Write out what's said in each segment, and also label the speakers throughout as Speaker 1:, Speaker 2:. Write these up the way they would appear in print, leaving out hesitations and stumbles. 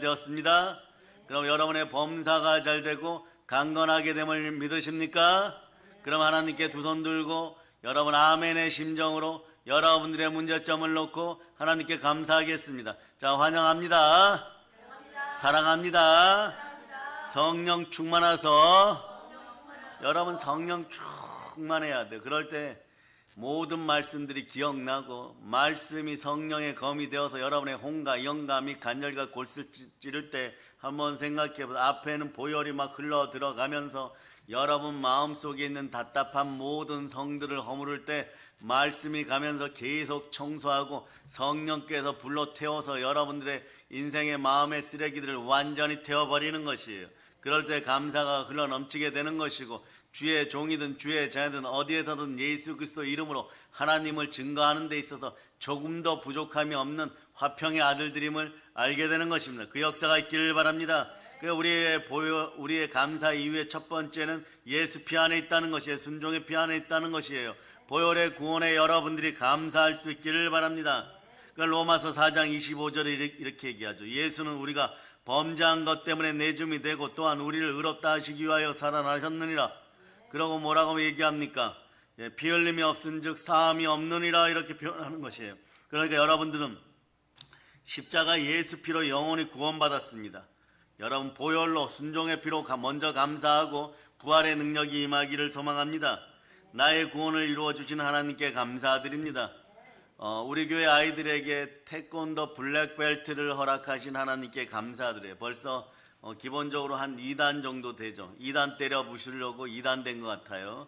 Speaker 1: 되었습니다. 그럼 여러분의 범사가 잘 되고 강건하게 됨을 믿으십니까? 그럼 하나님께 두 손 들고 여러분 아멘의 심정으로 여러분들의 문제점을 놓고 하나님께 감사하겠습니다. 자, 환영합니다. 사랑합니다. 성령 충만하소. 여러분 성령 충만해야 돼요. 그럴 때 모든 말씀들이 기억나고 말씀이 성령의 검이 되어서 여러분의 혼과 영과 및 간절과 골수를 찌를 때 한번 생각해보세요. 앞에는 보혈이 막 흘러 들어가면서 여러분 마음속에 있는 답답한 모든 성들을 허무를 때 말씀이 가면서 계속 청소하고 성령께서 불러 태워서 여러분들의 인생의 마음의 쓰레기들을 완전히 태워버리는 것이에요. 그럴 때 감사가 흘러 넘치게 되는 것이고, 주의 종이든 주의 자녀든 어디에서든 예수 그리스도 이름으로 하나님을 증거하는 데 있어서 조금도 부족함이 없는 화평의 아들들임을 알게 되는 것입니다. 그 역사가 있기를 바랍니다. 우리의 감사 이후에 첫 번째는 예수 피 안에 있다는 것이에요. 순종의 피 안에 있다는 것이에요. 보혈의 구원에 여러분들이 감사할 수 있기를 바랍니다. 로마서 4장 25절에 이렇게 얘기하죠. 예수는 우리가 범죄한 것 때문에 내줌이 되고 또한 우리를 의롭다 하시기 위하여 살아나셨느니라. 그러고 뭐라고 얘기합니까? 피 흘림이 없은즉 사함이 없느니라, 이렇게 표현하는 것이에요. 그러니까 여러분들은 십자가 예수 피로 영원히 구원받았습니다. 여러분 보혈로 순종의 피로 먼저 감사하고 부활의 능력이 임하기를 소망합니다. 나의 구원을 이루어 주신 하나님께 감사드립니다. 우리 교회 아이들에게 태권도 블랙벨트를 허락하신 하나님께 감사드려요. 벌써 기본적으로 한 2단 정도 되죠. 2단 때려 부시려고 2단 된 것 같아요.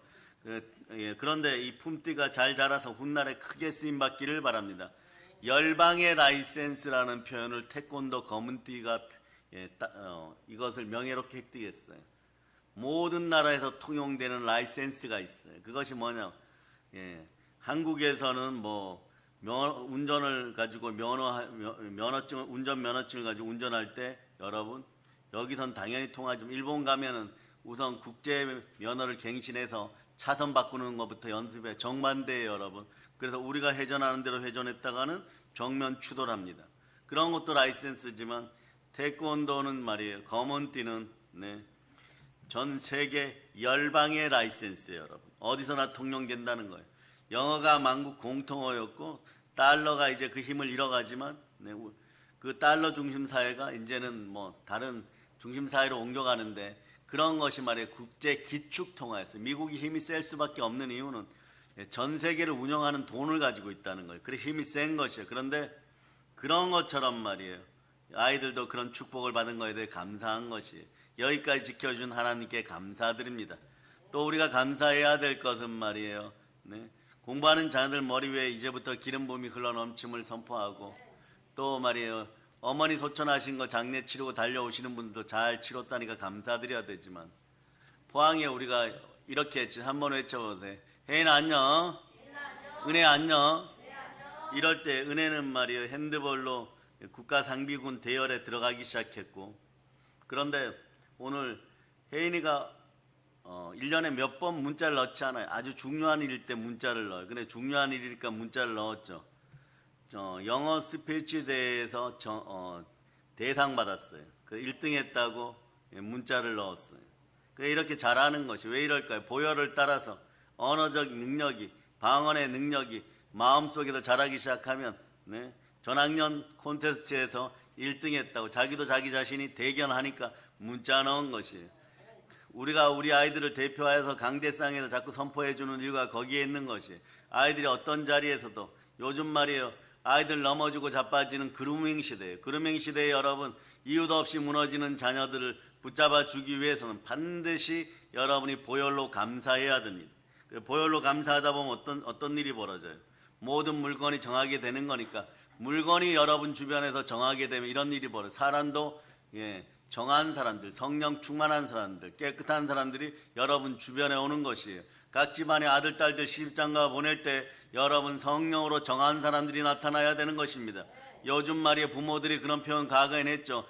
Speaker 1: 그런데 이 품띠가 잘 자라서 훗날에 크게 쓰임받기를 바랍니다. 열방의 라이센스라는 표현을 태권도 검은띠가 이것을 명예롭게 획득했어요. 모든 나라에서 통용되는 라이센스가 있어요. 그것이 뭐냐? 한국에서는 뭐 운전을 가지고 운전 면허증을 가지고 운전할 때 여러분 여기선 당연히 통하지만 일본 가면은 우선 국제 면허를 갱신해서 차선 바꾸는 것부터 연습해 정반대예요, 여러분. 그래서 우리가 회전하는 대로 회전했다가는 정면 추돌합니다. 그런 것도 라이센스지만 태권도는 말이에요. 검은띠는 전 세계 열방의 라이센스예요, 여러분. 어디서나 통용된다는 거예요. 영어가 만국 공통어였고 달러가 이제 그 힘을 잃어가지만 그 달러 중심 사회가 이제는 뭐 다른 중심 사회로 옮겨가는데, 그런 것이 말이에요. 국제 기축 통화였어요. 미국이 힘이 셀 수밖에 없는 이유는 전 세계를 운영하는 돈을 가지고 있다는 거예요. 그래서 힘이 센 것이에요. 그런데 그런 것처럼 말이에요. 아이들도 그런 축복을 받은 것에 대해 감사한 것이에요. 여기까지 지켜준 하나님께 감사드립니다. 또 우리가 감사해야 될 것은 말이에요. 공부하는 자녀들 머리 위에 이제부터 기름 부음이 흘러넘침을 선포하고, 또 말이에요. 어머니 소천하신 거 장례 치르고 달려오시는 분들도 잘 치렀다니까 감사드려야 되지만, 포항에 우리가 이렇게 했지. 한번 외쳐보세요. 혜인아 안녕. 은혜 안녕. 이럴 때 은혜는 말이에요. 핸드볼로 국가상비군 대열에 들어가기 시작했고, 그런데 오늘 혜인이가 1년에 몇 번 문자를 넣지 않아요. 아주 중요한 일일 때 문자를 넣어요. 근데 중요한 일이니까 문자를 넣었죠. 영어 스피치 대회에서 대상 받았어요. 그 1등 했다고 문자를 넣었어요. 이렇게 잘하는 것이 왜 이럴까요? 보혈을 따라서 언어적 능력이, 방언의 능력이 마음속에서 자라기 시작하면 전학년 콘테스트에서 1등 했다고 자기도 자기 자신이 대견하니까 문자 넣은 것이에요. 우리가 우리 아이들을 대표하여서 강대상에서 자꾸 선포해주는 이유가 거기에 있는 것이에요. 아이들이 어떤 자리에서도 요즘 말이에요. 아이들 넘어지고 자빠지는 그루밍 시대예요. 그루밍 시대에 여러분 이유도 없이 무너지는 자녀들을 붙잡아 주기 위해서는 반드시 여러분이 보혈로 감사해야 됩니다. 보혈로 감사하다 보면 어떤 일이 벌어져요. 모든 물건이 정하게 되는 거니까, 물건이 여러분 주변에서 정하게 되면 이런 일이 벌어요. 사람도 정한 사람들, 성령 충만한 사람들, 깨끗한 사람들이 여러분 주변에 오는 것이에요. 각 집안의 아들, 딸들 시집장가 보낼 때 여러분 성령으로 정한 사람들이 나타나야 되는 것입니다. 요즘 말이에요. 부모들이 그런 표현 과거엔 했죠.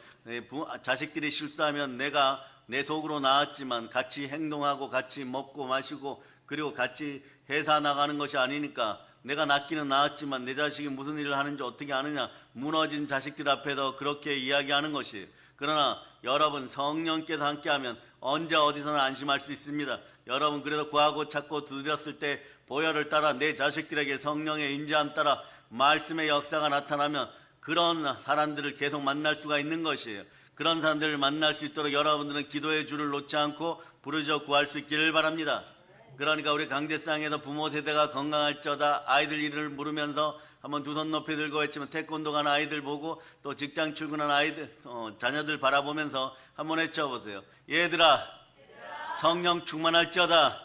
Speaker 1: 자식들이 실수하면 내가 내 속으로 낳았지만 같이 행동하고 같이 먹고 마시고 그리고 같이 회사 나가는 것이 아니니까 내가 낳기는 낳았지만 내 자식이 무슨 일을 하는지 어떻게 아느냐. 무너진 자식들 앞에서 그렇게 이야기하는 것이에요. 그러나 여러분 성령께서 함께하면 언제 어디서나 안심할 수 있습니다. 여러분 그래도 구하고 찾고 두드렸을 때 보혈을 따라 내 자식들에게 성령의 임재함 따라 말씀의 역사가 나타나면 그런 사람들을 계속 만날 수가 있는 것이에요. 그런 사람들을 만날 수 있도록 여러분들은 기도의 줄을 놓지 않고 부르짖어 구할 수 있기를 바랍니다. 그러니까 우리 강대상에서 부모 세대가 건강할저다 아이들 이름을 물으면서 한번 두 손 높이 들고 했지만 태권도 간 아이들 보고 또 직장 출근한 아이들 자녀들 바라보면서 한번 외쳐보세요. 얘들아 성령 충만할지어다.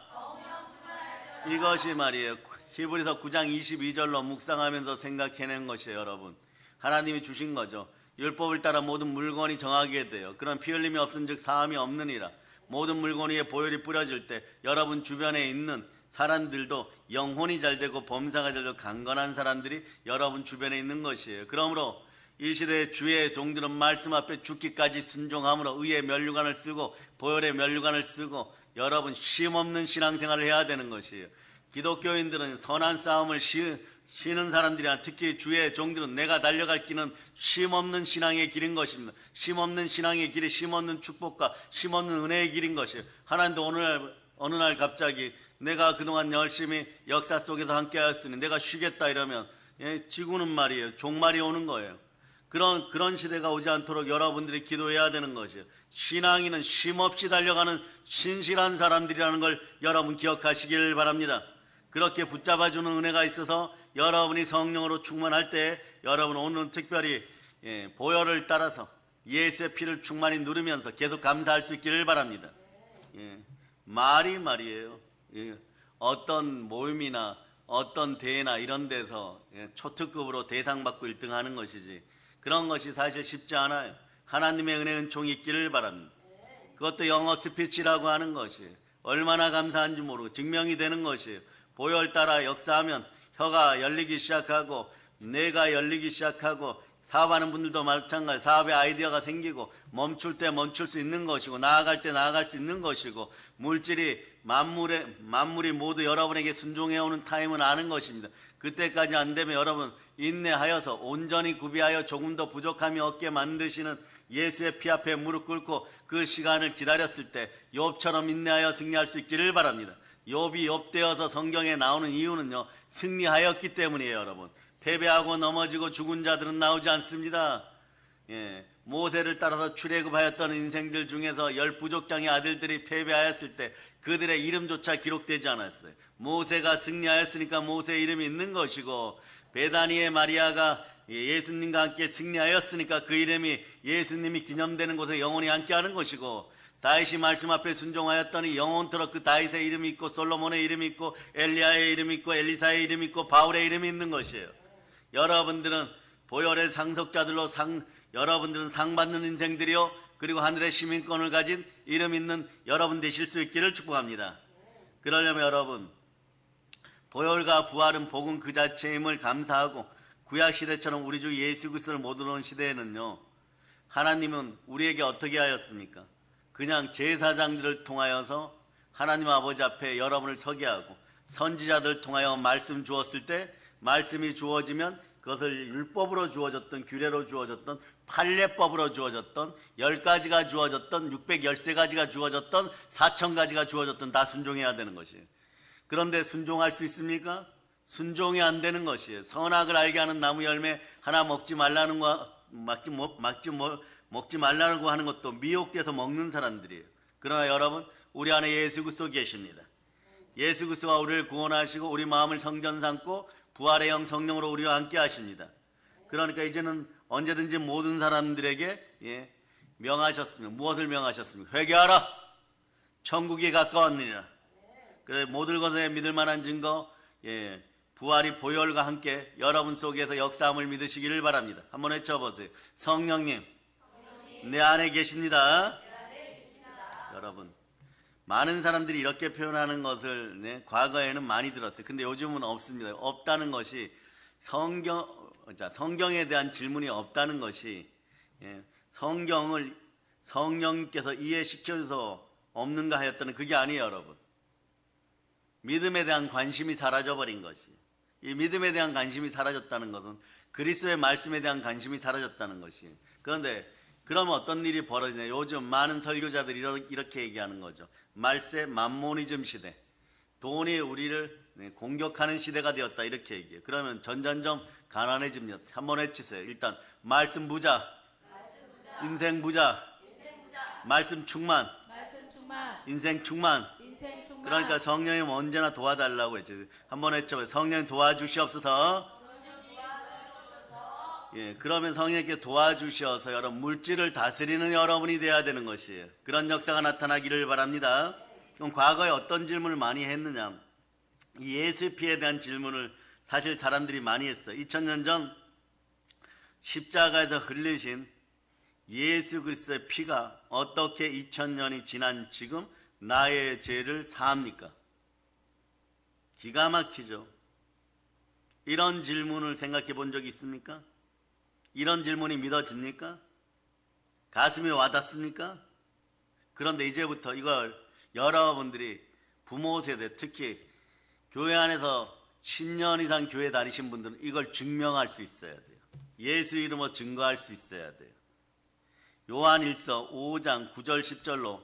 Speaker 1: 이것이 말이에요. 히브리서 9장 22절로 묵상하면서 생각해낸 것이에요. 여러분 하나님이 주신 거죠. 율법을 따라 모든 물건이 정하게 돼요. 그런 피 흘림이 없은즉 사함이 없느니라. 모든 물건 위에 보혈이 뿌려질 때 여러분 주변에 있는 사람들도 영혼이 잘 되고 범사가 잘 되고 강건한 사람들이 여러분 주변에 있는 것이에요. 그러므로 이 시대의 주의 종들은 말씀 앞에 죽기까지 순종함으로 의의 면류관을 쓰고 보혈의 면류관을 쓰고 여러분 쉼없는 신앙생활을 해야 되는 것이에요. 기독교인들은 선한 싸움을 쉬는 사람들이나 특히 주의 종들은 내가 달려갈 길은 쉼없는 신앙의 길인 것입니다. 쉼없는 신앙의 길이 쉼없는 축복과 쉼없는 은혜의 길인 것이에요. 하나님도 어느 날 갑자기 내가 그동안 열심히 역사 속에서 함께하였으니 내가 쉬겠다 이러면 지구는 말이에요. 종말이 오는 거예요. 그런 시대가 오지 않도록 여러분들이 기도해야 되는 것이에요. 신앙인은 쉼없이 달려가는 신실한 사람들이라는 걸 여러분 기억하시길 바랍니다. 그렇게 붙잡아주는 은혜가 있어서 여러분이 성령으로 충만할 때 여러분 오늘은 특별히 보혈을 따라서 예수의 피를 충만히 누르면서 계속 감사할 수 있기를 바랍니다. 말이에요. 어떤 모임이나 어떤 대회나 이런 데서 초특급으로 대상 받고 1등 하는 것이지 그런 것이 사실 쉽지 않아요. 하나님의 은혜 은총이 있기를 바랍니다. 그것도 영어 스피치라고 하는 것이에요. 얼마나 감사한지 모르고 증명이 되는 것이에요. 보혈 따라 역사하면 혀가 열리기 시작하고 뇌가 열리기 시작하고 사업하는 분들도 마찬가지 사업의 아이디어가 생기고 멈출 때 멈출 수 있는 것이고 나아갈 때 나아갈 수 있는 것이고 물질이 만물이 모두 여러분에게 순종해오는 타임은 아는 것입니다. 그때까지 안 되면 여러분 인내하여서 온전히 구비하여 조금 더 부족함이 없게 만드시는 예수의 피 앞에 무릎 꿇고 그 시간을 기다렸을 때 욥처럼 인내하여 승리할 수 있기를 바랍니다. 욥이 욥되어서 성경에 나오는 이유는요 승리하였기 때문이에요. 여러분 패배하고 넘어지고 죽은 자들은 나오지 않습니다. 모세를 따라서 출애굽하였던 인생들 중에서 10부족장의 아들들이 패배하였을 때 그들의 이름조차 기록되지 않았어요. 모세가 승리하였으니까 모세의 이름이 있는 것이고 베다니의 마리아가 예수님과 함께 승리하였으니까 그 이름이 예수님이 기념되는 곳에 영원히 함께하는 것이고 다윗이 말씀 앞에 순종하였더니 영원토록 그 다윗의 이름이 있고 솔로몬의 이름이 있고 엘리야의 이름이 있고 엘리사의 이름이 있고 바울의 이름이 있는 것이에요. 여러분들은 보혈의 상속자들로 여러분들은 상 받는 인생들이요 그리고 하늘의 시민권을 가진 이름 있는 여러분 되실 수 있기를 축복합니다. 그러려면 여러분 보혈과 부활은 복음 그 자체임을 감사하고 구약시대처럼 우리 주 예수 그리스도를 못 오는 시대에는요 하나님은 우리에게 어떻게 하였습니까? 그냥 제사장들을 통하여서 하나님 아버지 앞에 여러분을 서게 하고 선지자들을 통하여 말씀 주었을 때 말씀이 주어지면 그것을 율법으로 주어졌던 규례로 주어졌던 판례법으로 주어졌던 10가지가 주어졌던 613가지가 주어졌던 4000가지가 주어졌던 다 순종해야 되는 것이에요. 그런데 순종할 수 있습니까? 순종이 안 되는 것이에요. 선악을 알게 하는 나무 열매 하나 먹지 말라는 거 먹지 말라고 하는 것도 미혹돼서 먹는 사람들이에요. 그러나 여러분 우리 안에 예수 그리스도 계십니다. 예수 그리스도가 우리를 구원하시고 우리 마음을 성전 삼고 부활의 영 성령으로 우리와 함께 하십니다. 그러니까 이제는 언제든지 모든 사람들에게 명하셨으면 무엇을 명하셨습니까? 회개하라 천국이 가까웠느니라. 그래 모든 것에 믿을 만한 증거 부활이 보혈과 함께 여러분 속에서 역사함을 믿으시기를 바랍니다. 한번 외쳐보세요. 성령님 내 안에 계십니다. 여러분 많은 사람들이 이렇게 표현하는 것을 과거에는 많이 들었어요. 근데 요즘은 없습니다. 없다는 것이 성경에 대한 질문이 없다는 것이 성경을 성령께서 이해시켜서 없는가 하였다는 그게 아니에요. 여러분 믿음에 대한 관심이 사라져버린 것이 이 믿음에 대한 관심이 사라졌다는 것은 그리스도의 말씀에 대한 관심이 사라졌다는 것이에요. 그런데 그러면 어떤 일이 벌어지냐? 요즘 많은 설교자들이 이렇게 얘기하는 거죠. 말세 만모니즘 시대, 돈이 우리를 공격하는 시대가 되었다, 이렇게 얘기해요. 그러면 점점 가난해집니다. 한번 외치세요. 일단 말씀 부자, 인생 부자, 말씀 충만, 인생 충만. 그러니까 성령님 언제나 도와달라고 했죠. 한번 외쳐봐요. 성령님 도와주시옵소서. 예, 그러면 성령님께 도와주셔서 여러분 물질을 다스리는 여러분이 돼야 되는 것이에요. 그런 역사가 나타나기를 바랍니다. 그럼 과거에 어떤 질문을 많이 했느냐? 이 예수의 피에 대한 질문을 사실 사람들이 많이 했어요. 2000년 전 십자가에서 흘리신 예수 그리스도의 피가 어떻게 2000년이 지난 지금 나의 죄를 사합니까? 기가 막히죠. 이런 질문을 생각해 본 적이 있습니까? 이런 질문이 믿어집니까? 가슴에 와닿습니까? 그런데 이제부터 이걸 여러분들이 부모 세대, 특히 교회 안에서 10년 이상 교회 다니신 분들은 이걸 증명할 수 있어야 돼요. 예수 이름으로 증거할 수 있어야 돼요. 요한 1서 5장 9절 10절로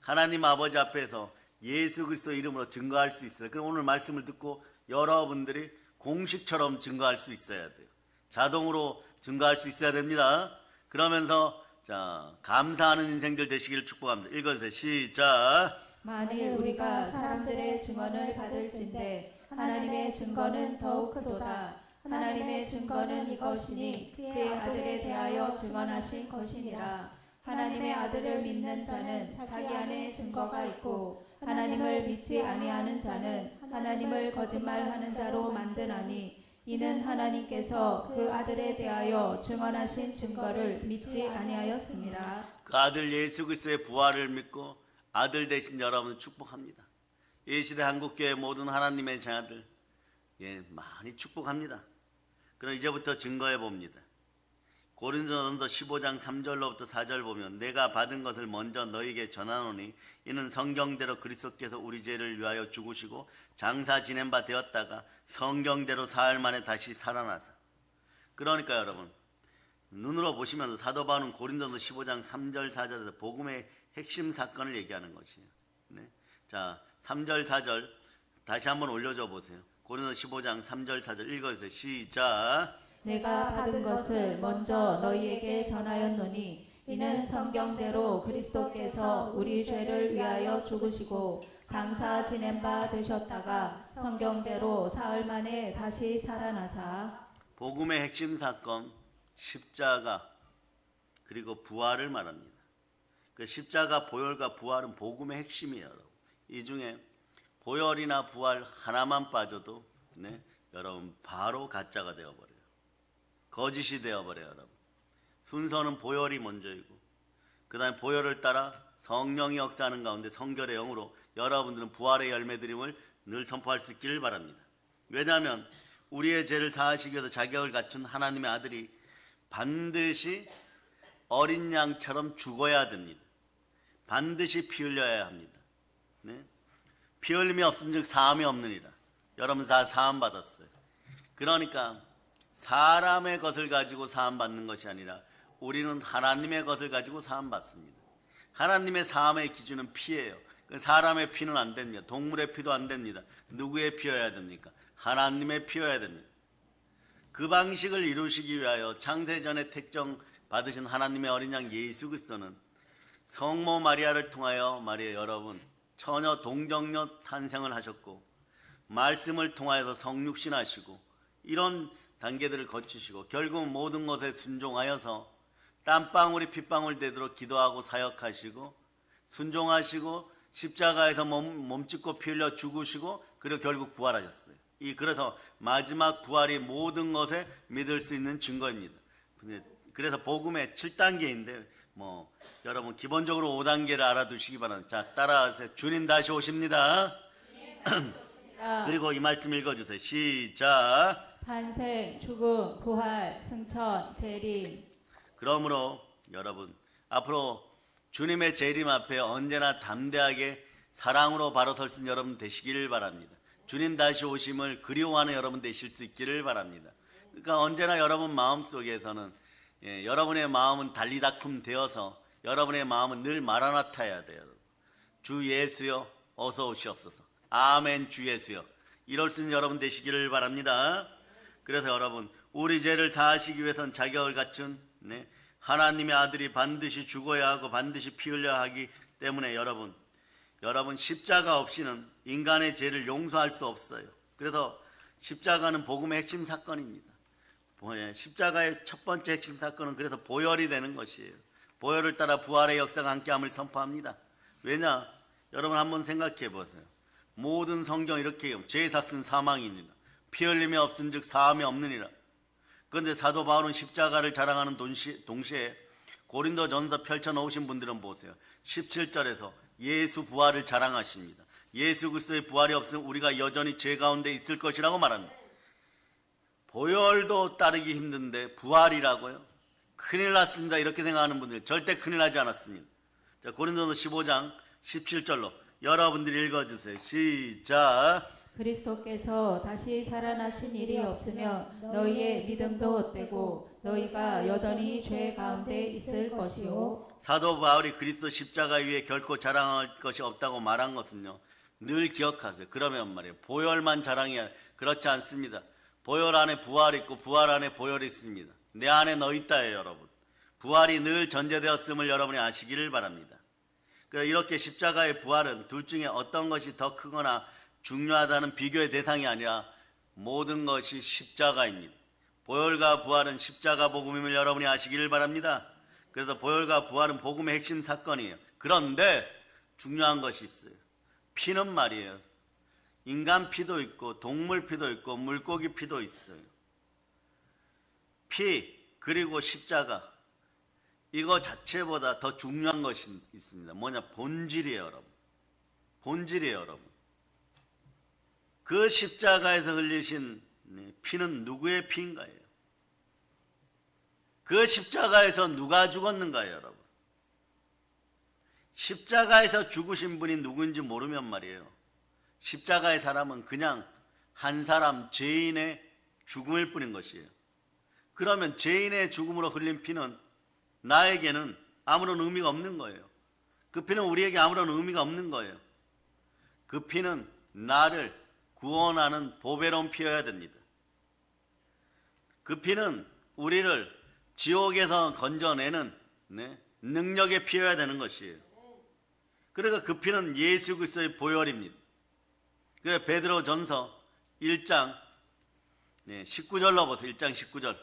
Speaker 1: 하나님 아버지 앞에서 예수 그리스도 이름으로 증거할 수 있어요. 그럼 오늘 말씀을 듣고 여러분들이 공식처럼 증거할 수 있어야 돼요. 자동으로 증거할 수 있어야 됩니다. 그러면서 자, 감사하는 인생들 되시기를 축복합니다. 읽어주세요. 시작.
Speaker 2: 만일 우리가 사람들의 증언을 받을진대 하나님의 증거는 더욱 크도다. 하나님의 증거는 이것이니 그의 아들에 대하여 증언하신 것이니라. 하나님의 아들을 믿는 자는 자기 안에 증거가 있고 하나님을 믿지 아니하는 자는 하나님을 거짓말하는 자로 만드나니 이는 하나님께서 그 아들에 대하여 증언하신 증거를 믿지 아니하였습니다.
Speaker 1: 그 아들 예수 그리스도의 부활을 믿고 아들 되신 여러분을 축복합니다. 이 시대 한국교회 모든 하나님의 자녀들 많이 축복합니다. 그럼 이제부터 증거해 봅니다. 고린도전서 15장 3절로부터 4절 보면 내가 받은 것을 먼저 너희에게 전하노니 이는 성경대로 그리스도께서 우리 죄를 위하여 죽으시고 장사 지낸 바 되었다가 성경대로 사흘 만에 다시 살아나사. 그러니까 여러분 눈으로 보시면서 사도 바울은 고린도전서 15장 3절 4절에서 복음의 핵심 사건을 얘기하는 것이에요. 네. 자, 3절 4절 다시 한번 올려줘 보세요. 고린도전서 15장 3절 4절 읽어주세요. 시작.
Speaker 2: 내가 받은 것을 먼저 너희에게 전하였노니 이는 성경대로 그리스도께서 우리 죄를 위하여 죽으시고 장사 지낸 바 되셨다가 성경대로 사흘 만에 다시 살아나사.
Speaker 1: 복음의 핵심 사건 십자가 그리고 부활을 말합니다. 그 십자가 보혈과 부활은 복음의 핵심이에요. 여러분. 이 중에 보혈이나 부활 하나만 빠져도 여러분 바로 가짜가 되어버려요. 거짓이 되어버려요. 여러분. 순서는 보혈이 먼저이고 그 다음에 보혈을 따라 성령이 역사하는 가운데 성결의 영으로 여러분들은 부활의 열매드림을 늘 선포할 수 있기를 바랍니다. 왜냐하면 우리의 죄를 사하시기 위해서 자격을 갖춘 하나님의 아들이 반드시 어린 양처럼 죽어야 됩니다. 반드시 피 흘려야 합니다. 네? 피 흘림이 없은 즉 사함이 없느니라. 여러분 다 사함 받았어요. 그러니까 사람의 것을 가지고 사함 받는 것이 아니라 우리는 하나님의 것을 가지고 사함 받습니다. 하나님의 사함의 기준은 피예요. 사람의 피는 안 됩니다. 동물의 피도 안 됩니다. 누구의 피여야 됩니까? 하나님의 피여야 됩니다. 그 방식을 이루시기 위하여 창세전에 택정 받으신 하나님의 어린 양 예수 그리스도는 성모 마리아를 통하여 말이에요. 여러분 처녀 동정녀 탄생을 하셨고 말씀을 통하여서 성육신하시고 이런 단계들을 거치시고 결국 모든 것에 순종하여서 땀방울이 핏방울 되도록 기도하고 사역하시고 순종하시고 십자가에서 몸짓고 피 흘려 죽으시고 그리고 결국 부활하셨어요. 그래서 마지막 부활이 모든 것에 믿을 수 있는 증거입니다. 그래서 복음의 7단계인데 여러분 기본적으로 5단계를 알아두시기 바랍니다. 자, 따라하세요. 주님 다시 오십니다. 그리고 이 말씀 읽어주세요. 시작.
Speaker 2: 탄생, 죽음, 부활, 승천, 재림.
Speaker 1: 그러므로 여러분 앞으로 주님의 재림 앞에 언제나 담대하게 사랑으로 바로 설 수 있는 여러분 되시기를 바랍니다. 주님 다시 오심을 그리워하는 여러분 되실 수 있기를 바랍니다. 그러니까 언제나 여러분 마음속에서는 여러분의 마음은 달리다툼 되어서 여러분의 마음은 늘 마라나타야 돼요. 주 예수여 어서 오시옵소서. 아멘 주 예수여. 이럴 수 있는 여러분 되시기를 바랍니다. 그래서 여러분 우리 죄를 사하시기 위해서는 자격을 갖춘 하나님의 아들이 반드시 죽어야 하고 반드시 피 흘려야 하기 때문에 여러분 십자가 없이는 인간의 죄를 용서할 수 없어요. 그래서 십자가는 복음의 핵심 사건입니다. 십자가의 첫 번째 핵심 사건은 그래서 보혈이 되는 것이에요. 보혈을 따라 부활의 역사가 함께함을 선포합니다. 왜냐? 여러분 한번 생각해 보세요. 모든 성경 이렇게 얘기하면 죄의 삭은 사망이니라 피 흘림이 없은즉 사함이 없느니라. 그런데 사도 바울은 십자가를 자랑하는 동시에 고린도전서 펼쳐놓으신 분들은 보세요. 17절에서 예수 부활을 자랑하십니다. 예수 그리스도의 부활이 없으면 우리가 여전히 죄 가운데 있을 것이라고 말합니다. 보혈도 따르기 힘든데 부활이라고요? 큰일 났습니다. 이렇게 생각하는 분들 절대 큰일 나지 않았습니다. 자, 고린도서 15장 17절로 여러분들이 읽어주세요. 시작.
Speaker 2: 그리스도께서 다시 살아나신 일이 없으면 너희의 믿음도 헛되고 너희가 여전히 죄 가운데 있을 것이요.
Speaker 1: 사도 바울이 그리스도 십자가 위에 결코 자랑할 것이 없다고 말한 것은요, 늘 기억하세요. 그러면 말이에요, 보혈만 자랑해야. 그렇지 않습니다. 보혈 안에 부활이 있고 부활 안에 보혈이 있습니다. 내 안에 너 있다예요, 여러분. 부활이 늘 전제되었음을 여러분이 아시기를 바랍니다. 이렇게 십자가의 부활은 둘 중에 어떤 것이 더 크거나 중요하다는 비교의 대상이 아니라 모든 것이 십자가입니다. 보혈과 부활은 십자가 복음임을 여러분이 아시기를 바랍니다. 그래서 보혈과 부활은 복음의 핵심 사건이에요. 그런데 중요한 것이 있어요. 피는 말이에요. 인간 피도 있고 동물 피도 있고 물고기 피도 있어요. 피 그리고 십자가 이거 자체보다 더 중요한 것이 있습니다. 뭐냐? 본질이에요, 여러분. 본질이에요, 여러분. 그 십자가에서 흘리신 피는 누구의 피인가요? 그 십자가에서 누가 죽었는가요, 여러분? 십자가에서 죽으신 분이 누구인지 모르면 말이에요. 십자가의 사람은 그냥 한 사람 죄인의 죽음일 뿐인 것이에요. 그러면 죄인의 죽음으로 흘린 피는 나에게는 아무런 의미가 없는 거예요. 그 피는 우리에게 아무런 의미가 없는 거예요. 그 피는 나를 구원하는 보배로운 피여야 됩니다. 그 피는 우리를 지옥에서 건져내는 능력의 피여야 되는 것이에요. 그러니까 그 피는 예수 그리스도의 보혈입니다. 그래서 베드로전서 1장 19절로 보세요. 1장 19절.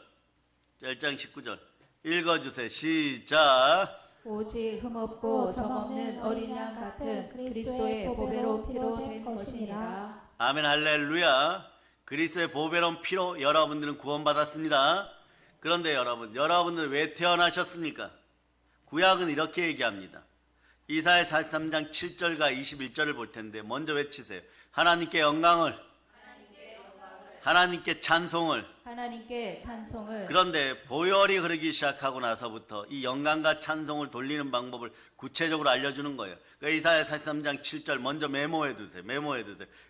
Speaker 1: 자, 1장 19절 읽어주세요. 시작.
Speaker 2: 오직 흠없고 점없는 어린 양 같은 그리스도의 보배로운 피로 된 것이니라.
Speaker 1: 아멘 할렐루야. 그리스도의 보배로운 피로 여러분들은 구원받았습니다. 그런데 여러분들 왜 태어나셨습니까? 구약은 이렇게 얘기합니다. 이사야 43장 7절과 21절을 볼 텐데 먼저 외치세요. 하나님께 영광을, 하나님께 찬송을.
Speaker 2: 하나님께 찬송을.
Speaker 1: 그런데 보혈이 흐르기 시작하고 나서부터 이 영광과 찬송을 돌리는 방법을 구체적으로 알려주는 거예요. 그러니까 이사야 43장 7절 먼저 메모해 두세요.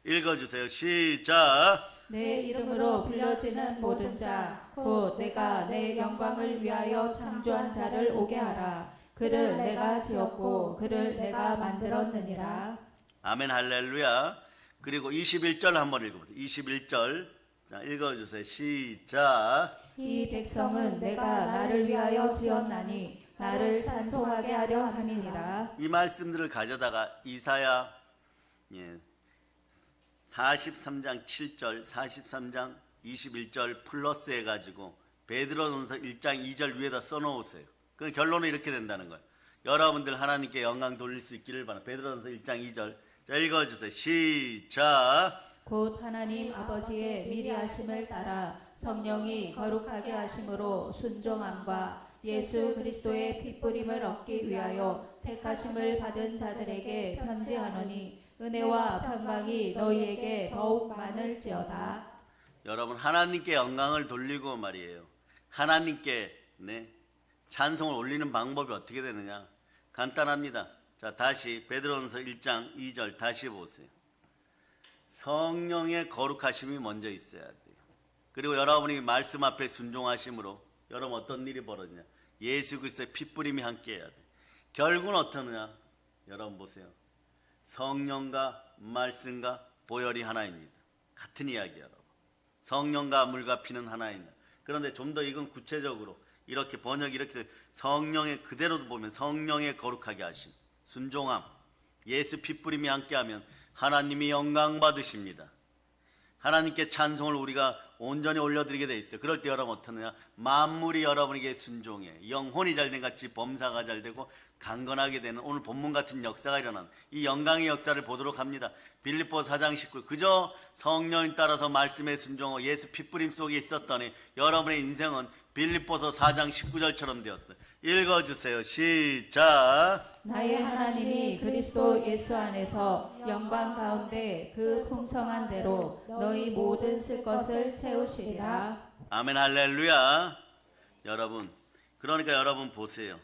Speaker 1: 읽어주세요. 시작.
Speaker 2: 내 이름으로 불려지는 모든 자, 곧 내가 내 영광을 위하여 창조한 자를 오게 하라. 그를 내가 지었고 그를 내가 만들었느니라.
Speaker 1: 아멘 할렐루야. 그리고 21절 한번 읽어보세요. 21절 자, 읽어주세요. 시작.
Speaker 2: 이 백성은 내가 나를 위하여 지었나니 나를 찬송하게 하려 함이니라.
Speaker 1: 이 말씀들을 가져다가 이사야 43장 7절 43장 21절 플러스 해가지고 베드로전서 1장 2절 위에다 써놓으세요. 그 결론은 이렇게 된다는 거예요. 여러분들 하나님께 영광 돌릴 수 있기를 바랍니다. 베드로전서 1장 2절 자, 읽어주세요. 시작.
Speaker 2: 곧 하나님 아버지의 미리 하심을 따라 성령이 거룩하게 하심으로 순종함과 예수 그리스도의 핏뿌림을 얻기 위하여 택하심을 받은 자들에게 편지하노니 은혜와 평강이 너희에게 더욱 많을지어다.
Speaker 1: 여러분 하나님께 영광을 돌리고 말이에요. 하나님께 찬송을 올리는 방법이 어떻게 되느냐? 간단합니다. 자, 다시 베드로전서 1장 2절 다시 보세요. 성령의 거룩하심이 먼저 있어야 돼요. 그리고 여러분이 말씀 앞에 순종하심으로 여러분 어떤 일이 벌어지냐? 예수 그리스도의 핏부림이 함께해야 돼. 결국은 어떠느냐? 여러분 보세요. 성령과 말씀과 보혈이 하나입니다. 같은 이야기야, 여러분. 성령과 물과 피는 하나입니다. 그런데 좀 더 이건 구체적으로 이렇게 번역이 이렇게 성령의 그대로도 보면 성령의 거룩하게 하심, 순종함, 예수 핏부림이 함께하면 하나님이 영광 받으십니다. 하나님께 찬송을 우리가 온전히 올려드리게 돼 있어요. 그럴 때 여러분 어떠느냐? 만물이 여러분에게 순종해. 영혼이 잘된 같이 범사가 잘되고 강건하게 되는 오늘 본문 같은 역사가 일어난 이 영광의 역사를 보도록 합니다. 빌립보서 4장 19 그저 성령에 따라서 말씀에 순종하고 예수 핏부림 속에 있었더니 여러분의 인생은 빌립보서 4장 19절처럼 되었어요. 읽어주세요. 시작.
Speaker 2: 나의 하나님이 그리스도 예수 안에서 영광 가운데 그 풍성한 대로 너희 모든 쓸 것을 채우시리라.
Speaker 1: 아멘 할렐루야. 여러분 그러니까 여러분 보세요.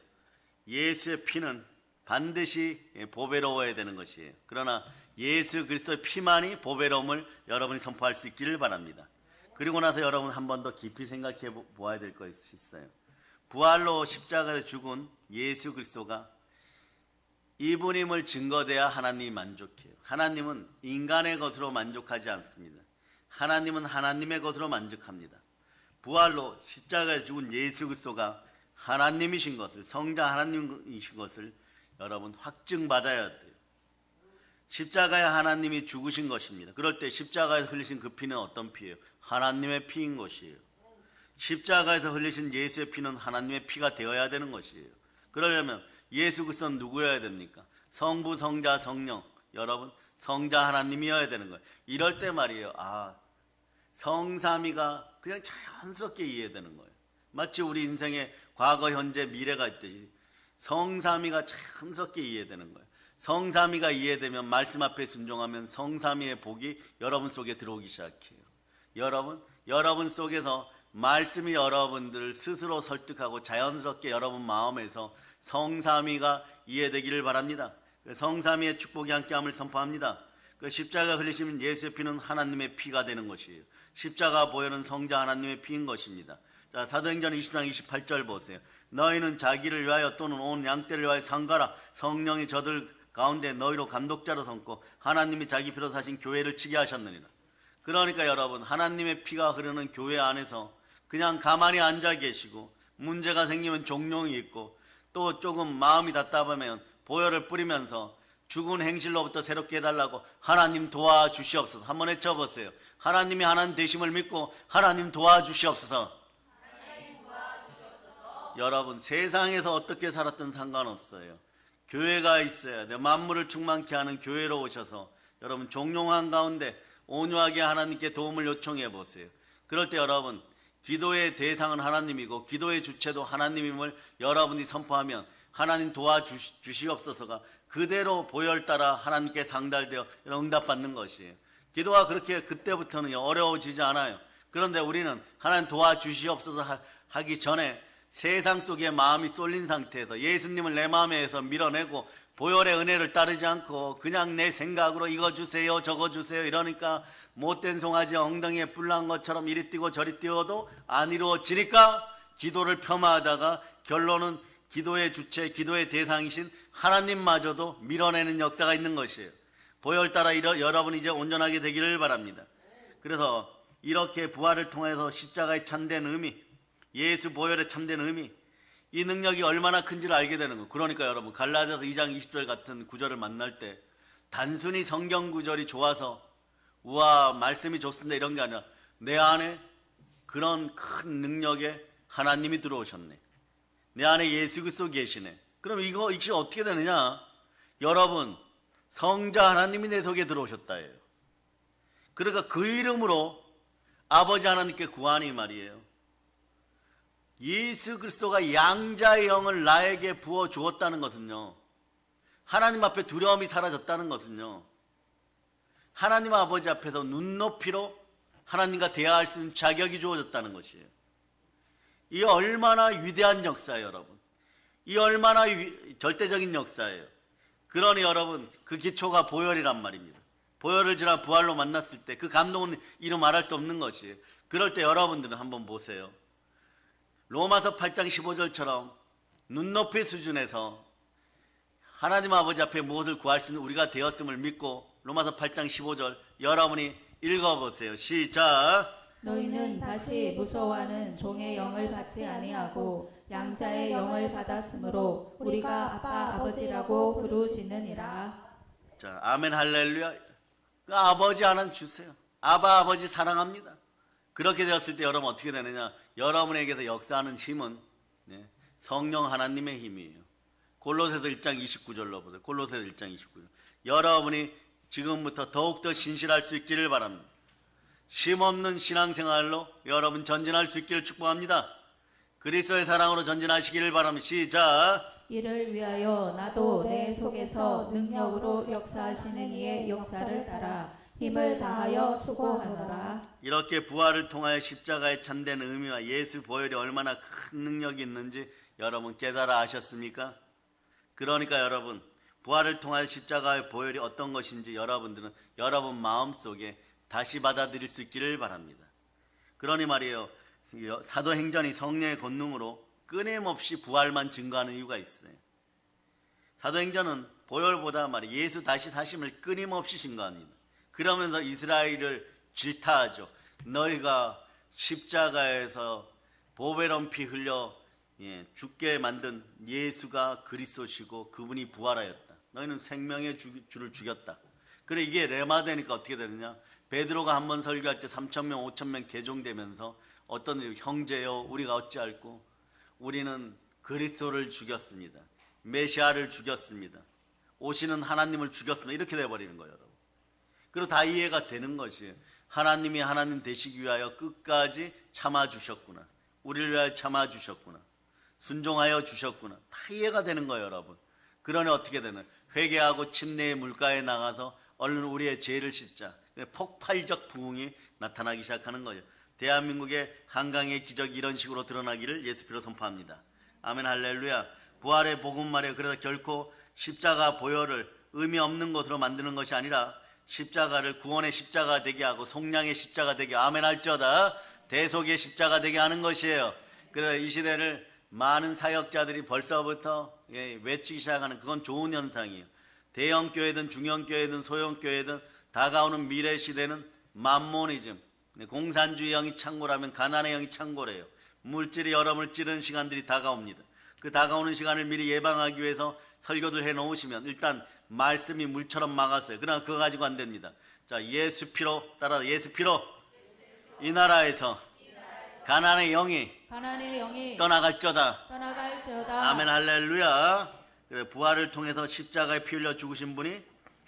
Speaker 1: 예수의 피는 반드시 보배로워야 되는 것이에요. 그러나 예수 그리스도의 피만이 보배로움을 여러분이 선포할 수 있기를 바랍니다. 그리고 나서 여러분 한 번 더 깊이 생각해 보아야 될 것이 있어요. 부활로 십자가에 죽은 예수 그리스도가 이분임을 증거돼야 하나님이 만족해요. 하나님은 인간의 것으로 만족하지 않습니다. 하나님은 하나님의 것으로 만족합니다. 부활로 십자가에 죽은 예수 그리스도가 하나님이신 것을, 성자 하나님이신 것을 여러분 확증받아야 돼요. 십자가에 하나님이 죽으신 것입니다. 그럴 때 십자가에서 흘리신 그 피는 어떤 피예요? 하나님의 피인 것이에요. 십자가에서 흘리신 예수의 피는 하나님의 피가 되어야 되는 것이에요. 그러려면 예수 그리스도는 누구여야 됩니까? 성부, 성자, 성령. 여러분 성자 하나님이어야 되는 거예요. 이럴 때 말이에요. 성삼위가 그냥 자연스럽게 이해되는 거예요. 마치 우리 인생에 과거, 현재, 미래가 있듯이 성삼위가 자연스럽게 이해되는 거예요. 성삼위가 이해되면 말씀 앞에 순종하면 성삼위의 복이 여러분 속에 들어오기 시작해요. 여러분 속에서 말씀이 여러분들을 스스로 설득하고 자연스럽게 여러분 마음에서 성삼위가 이해되기를 바랍니다. 성삼위의 축복이 함께함을 선포합니다. 그 십자가 흘리시면 예수의 피는 하나님의 피가 되는 것이에요. 십자가 보혈은 성자 하나님의 피인 것입니다. 자, 사도행전 20장 28절 보세요. 너희는 자기를 위하여 또는 온 양떼를 위하여 상가라. 성령이 저들 가운데 너희로 감독자로 삼고 하나님이 자기 피로 사신 교회를 치게 하셨느니라. 그러니까 여러분 하나님의 피가 흐르는 교회 안에서 그냥 가만히 앉아 계시고 문제가 생기면 종용이 있고 또 조금 마음이 답답하면 보혈을 뿌리면서 죽은 행실로부터 새롭게 해달라고 하나님 도와주시옵소서. 한번 외쳐보세요. 하나님이 하나님 되심을 믿고 하나님 도와주시옵소서. 여러분 세상에서 어떻게 살았든 상관없어요. 교회가 있어야 돼요. 만물을 충만케 하는 교회로 오셔서 여러분 종용한 가운데 온유하게 하나님께 도움을 요청해 보세요. 그럴 때 여러분 기도의 대상은 하나님이고 기도의 주체도 하나님임을 여러분이 선포하면 하나님 도와주시옵소서가 그대로 보혈 따라 하나님께 상달되어 응답받는 것이에요. 기도가 그렇게 그때부터는 어려워지지 않아요. 그런데 우리는 하나님 도와주시옵소서 하기 전에 세상 속에 마음이 쏠린 상태에서 예수님을 내 마음에서 밀어내고 보혈의 은혜를 따르지 않고 그냥 내 생각으로 이거 주세요 저거 주세요 이러니까 못된 송아지 엉덩이에 뿔 난 것처럼 이리 뛰고 저리 뛰어도 안 이루어지니까 기도를 폄하하다가 결론은 기도의 주체 기도의 대상이신 하나님마저도 밀어내는 역사가 있는 것이에요. 보혈 따라 여러분이 이제 온전하게 되기를 바랍니다. 그래서 이렇게 부활을 통해서 십자가의 참된 의미, 예수 보혈의 참된 의미, 이 능력이 얼마나 큰지를 알게 되는 거예요. 그러니까 여러분 갈라디아서 2장 20절 같은 구절을 만날 때 단순히 성경 구절이 좋아서 우와 말씀이 좋습니다 이런 게 아니라 내 안에 그런 큰 능력의 하나님이 들어오셨네. 내 안에 예수 그리스도 계시네. 그럼 이것이 어떻게 되느냐? 여러분 성자 하나님이 내 속에 들어오셨다예요. 그러니까 그 이름으로 아버지 하나님께 구하니 말이에요. 예수 그리스도가 양자의 영을 나에게 부어 주었다는 것은요, 하나님 앞에 두려움이 사라졌다는 것은요, 하나님 아버지 앞에서 눈높이로 하나님과 대화할 수 있는 자격이 주어졌다는 것이에요. 이 얼마나 위대한 역사예요, 여러분. 이 얼마나 절대적인 역사예요. 그러니 여러분 그 기초가 보혈이란 말입니다. 보혈을 지나 부활로 만났을 때 그 감동은 이루 말할 수 없는 것이에요. 그럴 때 여러분들은 한번 보세요. 로마서 8장 15절처럼 눈높이 수준에서 하나님 아버지 앞에 무엇을 구할 수 있는 우리가 되었음을 믿고 로마서 8장 15절 여러분이 읽어보세요. 시작.
Speaker 2: 너희는 다시 무서워하는 종의 영을 받지 아니하고 양자의 영을 받았으므로 우리가 아빠 아버지라고 부르짖느니라.
Speaker 1: 자, 아멘 할렐루야. 그 아버지 하나님 주세요. 아바 아버지 사랑합니다. 그렇게 되었을 때 여러분 어떻게 되느냐? 여러분에게서 역사하는 힘은 성령 하나님의 힘이에요. 골로새서 1장 29절로 보세요. 골로새서 1장 29절. 여러분이 지금부터 더욱더 신실할 수 있기를 바랍니다. 쉼없는 신앙생활로 여러분 전진할 수 있기를 축복합니다. 그리스도의 사랑으로 전진하시기를 바랍니다. 시작.
Speaker 2: 이를 위하여 나도 내 속에서 능력으로 역사하시는 이의 역사를 따라 힘을 다하여 수고하노라.
Speaker 1: 이렇게 부활을 통하여 십자가의 참된 의미와 예수 보혈이 얼마나 큰 능력이 있는지 여러분 깨달아 아셨습니까? 그러니까 여러분 부활을 통하여 십자가의 보혈이 어떤 것인지 여러분들은 여러분 마음속에 다시 받아들일 수 있기를 바랍니다. 그러니 말이에요. 사도행전이 성령의 권능으로 끊임없이 부활만 증거하는 이유가 있어요. 사도행전은 보혈보다 말이에요. 예수 다시 사심을 끊임없이 증거합니다. 그러면서 이스라엘을 질타하죠. 너희가 십자가에서 보배로운 피 흘려 죽게 만든 예수가 그리스도시고 그분이 부활하였다. 너희는 생명의 주를 죽였다. 그래 이게 레마되니까 어떻게 되느냐? 베드로가 한번 설교할 때 3,000명 5,000명 개종되면서 어떤 일, 형제여 우리가 어찌할꼬 우리는 그리스도를 죽였습니다. 메시아를 죽였습니다. 오시는 하나님을 죽였습니다. 이렇게 돼버리는 거예요, 여러분. 그리고 다 이해가 되는 것이에요. 하나님이 하나님 되시기 위하여 끝까지 참아주셨구나. 우리를 위하여 참아주셨구나. 순종하여 주셨구나. 다 이해가 되는 거예요, 여러분. 그러니 어떻게 되나? 회개하고 침례의 물가에 나가서 얼른 우리의 죄를 씻자. 폭발적 부흥이 나타나기 시작하는 거예요. 대한민국의 한강의 기적이 이런 식으로 드러나기를 예수 피로 선포합니다. 아멘 할렐루야. 부활의 복음 말이에요. 그래서 결코 십자가 보혈을 의미 없는 것으로 만드는 것이 아니라 십자가를 구원의 십자가 되게 하고 속량의 십자가 되게 아멘 할지어다 대속의 십자가 되게 하는 것이에요. 그래서 이 시대를 많은 사역자들이 벌써부터 외치기 시작하는 그건 좋은 현상이에요. 대형 교회든 중형 교회든 소형 교회든 다가오는 미래 시대는 만모니즘, 공산주의 영이 창고라면 가난의 영이 창고래요. 물질이 여러분을 찌르는 시간들이 다가옵니다. 그 다가오는 시간을 미리 예방하기 위해서 설교들 해놓으시면 일단 말씀이 물처럼 막았어요. 그러나 그거 가지고 안 됩니다. 자, 예수 피로 따라 예수 피로 이 나라에서 가난의 영이 떠나갈지어다. 아멘 할렐루야. 그래, 부활을 통해서 십자가에 피 흘려 죽으신 분이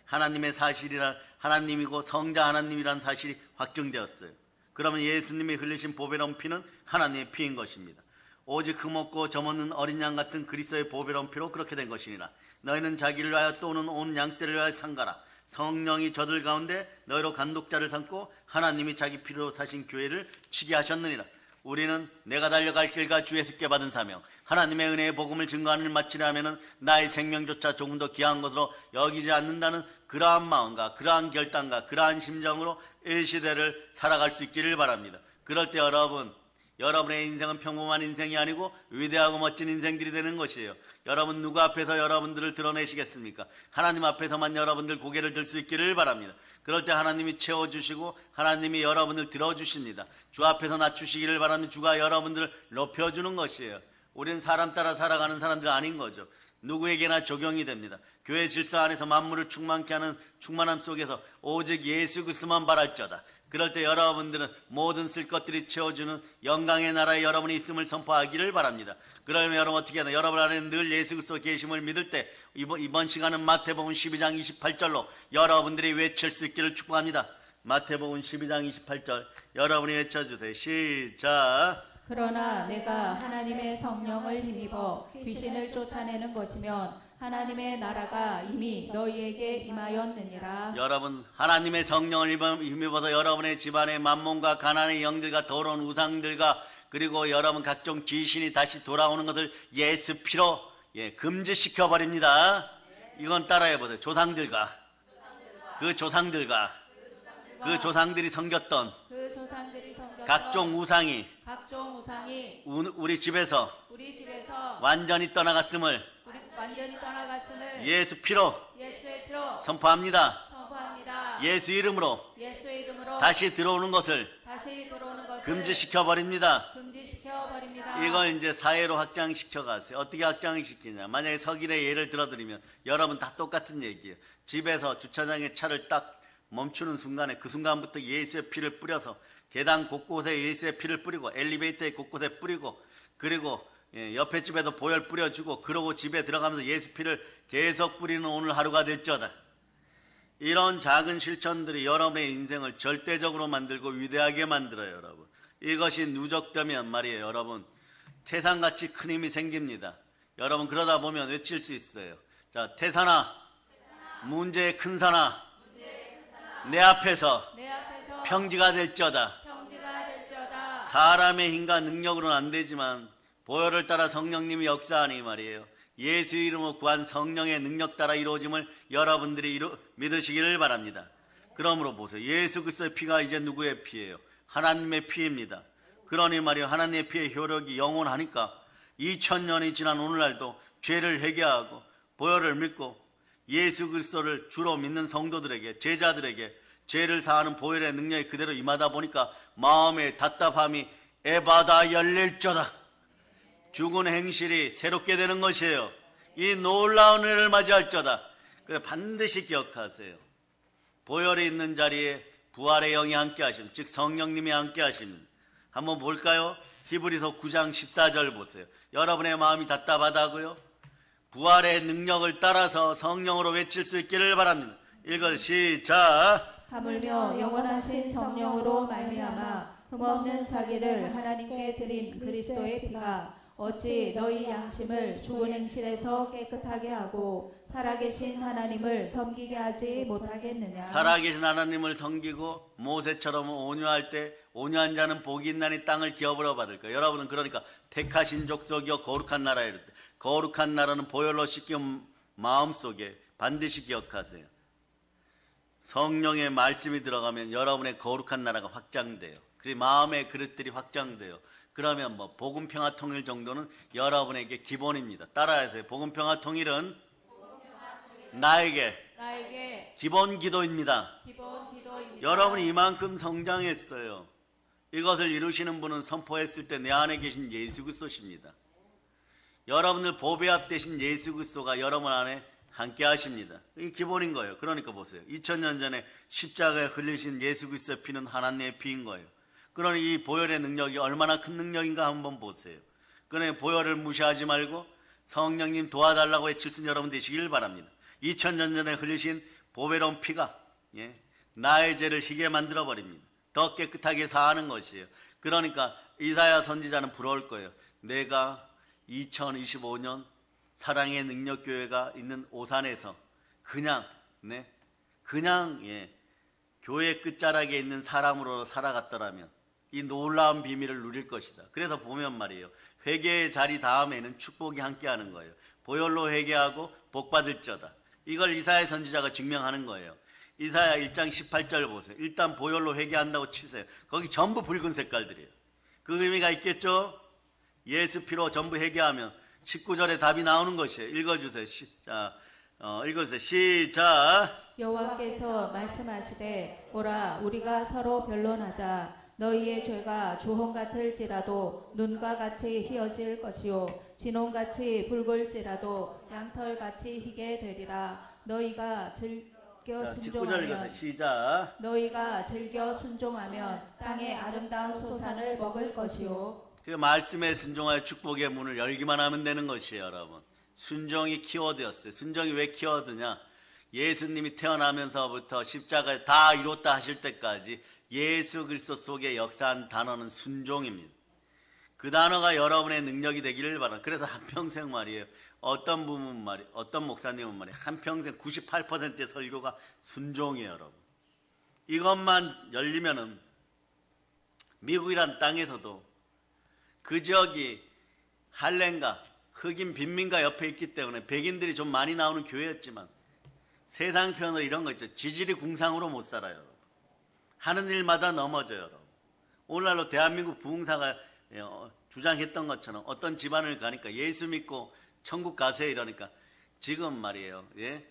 Speaker 1: 하나님의 사실이라 하나님이고 성자 하나님이라는 사실이 확정되었어요. 그러면 예수님이 흘리신 보배로운 피는 하나님의 피인 것입니다. 오직 흠없고 점없는 어린 양 같은 그리스도의 보배로운 피로 그렇게 된 것이니라. 너희는 자기를 위하여 또는 온 양떼를 위하여 상가라. 성령이 저들 가운데 너희로 간독자를 삼고 하나님이 자기 피로 사신 교회를 치게 하셨느니라. 우리는 내가 달려갈 길과 주 예수께 받은 사명 하나님의 은혜의 복음을 증거하는 일 마치려 하면은 나의 생명조차 조금 더 귀한 것으로 여기지 않는다는 그러한 마음과 그러한 결단과 그러한 심정으로 이 시대를 살아갈 수 있기를 바랍니다. 그럴 때 여러분의 인생은 평범한 인생이 아니고 위대하고 멋진 인생들이 되는 것이에요. 여러분 누구 앞에서 여러분들을 드러내시겠습니까? 하나님 앞에서만 여러분들 고개를 들 수 있기를 바랍니다. 그럴 때 하나님이 채워주시고 하나님이 여러분을 들어주십니다. 주 앞에서 낮추시기를 바랍니다. 주가 여러분들을 높여주는 것이에요. 우리는 사람 따라 살아가는 사람들 아닌 거죠. 누구에게나 적용이 됩니다. 교회 질서 안에서 만물을 충만케 하는 충만함 속에서 오직 예수 그리스도만 바랄지어다. 그럴 때 여러분들은 모든 쓸 것들이 채워주는 영광의 나라에 여러분이 있음을 선포하기를 바랍니다. 그러면 여러분 어떻게 하나? 여러분 안에는 늘 예수 그리스도 계심을 믿을 때 이번 시간은 마태복음 12장 28절로 여러분들이 외칠 수 있기를 축복합니다. 마태복음 12장 28절 여러분이 외쳐주세요. 시작.
Speaker 2: 그러나 내가 하나님의 성령을 힘입어 귀신을 쫓아내는 것이면 하나님의 나라가 이미 너희에게 임하였느니라.
Speaker 1: 여러분 하나님의 성령을 힘입어서 여러분의 집안의 만몬과 가난의 영들과 더러운 우상들과 그리고 여러분 각종 귀신이 다시 돌아오는 것을 예수 피로 금지시켜 버립니다. 이건 따라해 보세요. 조상들과 그 조상들과 그 조상들이 섬겼던
Speaker 2: 그 조상들이 섬겼던
Speaker 1: 각종 우상이
Speaker 2: 우리 집에서
Speaker 1: 완전히 떠나갔음을
Speaker 2: 완전히 떠나갔음을
Speaker 1: 예수 피로
Speaker 2: 예수의 피로
Speaker 1: 선포합니다.
Speaker 2: 선포합니다.
Speaker 1: 예수의 이름으로
Speaker 2: 예수의 이름으로
Speaker 1: 다시 들어오는 것을
Speaker 2: 다시 들어오는 것을
Speaker 1: 금지시켜 버립니다.
Speaker 2: 금지시켜 버립니다.
Speaker 1: 이걸 이제 사회로 확장시켜 가세요. 어떻게 확장시키냐? 만약에 석일의 예를 들어드리면 여러분 다 똑같은 얘기예요. 집에서 주차장에 차를 딱 멈추는 순간에 그 순간부터 예수의 피를 뿌려서 계단 곳곳에 예수의 피를 뿌리고 엘리베이터에 곳곳에 뿌리고 그리고 옆에 집에도 보혈 뿌려주고 그러고 집에 들어가면서 예수 피를 계속 뿌리는 오늘 하루가 될지어다. 이런 작은 실천들이 여러분의 인생을 절대적으로 만들고 위대하게 만들어요. 여러분, 이것이 누적되면 말이에요. 여러분, 태산같이 큰 힘이 생깁니다. 여러분, 그러다 보면 외칠 수 있어요. 자, 태산아, 문제의 큰 산아, 내 앞에서 평지가 될지어다. 사람의 힘과 능력으로는 안 되지만 보혈을 따라 성령님이 역사하니 말이에요. 예수 이름으로 구한 성령의 능력 따라 이루어짐을 여러분들이 믿으시기를 바랍니다. 그러므로 보세요. 예수 그리스도의 피가 이제 누구의 피예요? 하나님의 피입니다. 그러니 말이에요. 하나님의 피의 효력이 영원하니까 2000년이 지난 오늘날도 죄를 회개하고 보혈을 믿고 예수 그리스도를 주로 믿는 성도들에게, 제자들에게 죄를 사하는 보혈의 능력이 그대로 임하다 보니까 마음의 답답함이 에바다 열릴저다. 죽은 행실이 새롭게 되는 것이에요. 이 놀라운 은혜를 맞이할저다. 그래, 반드시 기억하세요. 보혈이 있는 자리에 부활의 영이 함께 하십니다. 즉 성령님이 함께 하십니다. 한번 볼까요? 히브리서 9장 14절 보세요. 여러분의 마음이 답답하다고요? 부활의 능력을 따라서 성령으로 외칠 수 있기를 바랍니다. 읽어 시작.
Speaker 2: 하물며 영원하신 성령으로 말미암아 흠없는 자기를 하나님께 드린 그리스도의 피가 어찌 너희 양심을 죽은 행실에서 깨끗하게 하고 살아계신 하나님을 섬기게 하지 못하겠느냐. 살아계신
Speaker 1: 하나님을 섬기고 모세처럼 온유할 때 온유한 자는 복이 있나니 땅을 기업으로 받을 거예요. 여러분은 그러니까 택하신 족속이여 거룩한 나라 이럴 때 거룩한 나라는 보혈로 씻긴 마음속에 반드시 기억하세요. 성령의 말씀이 들어가면 여러분의 거룩한 나라가 확장돼요. 그리고 마음의 그릇들이 확장돼요. 그러면 뭐 복음평화 통일 정도는 여러분에게 기본입니다. 따라하세요. 복음평화 통일은 나에게 기본 기도입니다. 여러분이 이만큼 성장했어요. 이것을 이루시는 분은 선포했을 때 내 안에 계신 예수 그리스도십니다. 여러분을 보배합 되신 예수 그리스도가 여러분 안에 함께 하십니다. 이게 기본인 거예요. 그러니까 보세요. 2000년 전에 십자가에 흘리신 예수 그리스도의 피는 하나님의 피인 거예요. 그러니 이 보혈의 능력이 얼마나 큰 능력인가 한번 보세요. 그러니 보혈을 무시하지 말고 성령님 도와달라고 외칠 수 있는 여러분 되시길 바랍니다. 2000년 전에 흘리신 보배로운 피가 나의 죄를 희게 만들어 버립니다. 더 깨끗하게 사하는 것이에요. 그러니까 이사야 선지자는 부러울 거예요. 내가 2025년 사랑의 능력교회가 있는 오산에서 그냥 교회 끝자락에 있는 사람으로 살아갔더라면 이 놀라운 비밀을 누릴 것이다. 그래서 보면 말이에요. 회개의 자리 다음에는 축복이 함께하는 거예요. 보혈로 회개하고 복받을지어다. 이걸 이사야 선지자가 증명하는 거예요. 이사야 1장 18절 보세요. 일단 보혈로 회개한다고 치세요. 거기 전부 붉은 색깔들이에요. 그 의미가 있겠죠? 예수 피로 전부 회개하면 19절에 답이 나오는 것이에요. 읽어주세요. 읽어주세요. 시작.
Speaker 2: 여호와께서 말씀하시되 보라 우리가 서로 변론하자. 너희의 죄가 주홍 같을지라도 눈과 같이 희어질 것이요 진홍같이 붉을지라도 양털같이 희게 되리라. 너희가 즐겨 순종하면
Speaker 1: 시작.
Speaker 2: 너희가 즐겨 순종하면 땅의 아름다운 소산을 먹을 것이요.
Speaker 1: 그 말씀에 순종하여 축복의 문을 열기만 하면 되는 것이에요. 여러분, 순종이 키워드였어요. 순종이 왜 키워드냐? 예수님이 태어나면서부터 십자가에 다 이뤘다 하실 때까지 예수 그리스도 속에 역사한 단어는 순종입니다. 그 단어가 여러분의 능력이 되기를 바랍니다. 그래서 한평생 말이에요. 어떤 목사님은 말이에요. 한평생 98%의 설교가 순종이에요. 여러분, 이것만 열리면은 미국이란 땅에서도 그 지역이 할렘과 흑인 빈민가 옆에 있기 때문에 백인들이 좀 많이 나오는 교회였지만 세상 표현으로 이런 거 있죠. 지질이 궁상으로 못 살아요. 여러분. 하는 일마다 넘어져요. 여러분. 오늘날로 대한민국 부흥사가 주장했던 것처럼 어떤 집안을 가니까 예수 믿고 천국 가세요 이러니까 지금 말이에요. 예?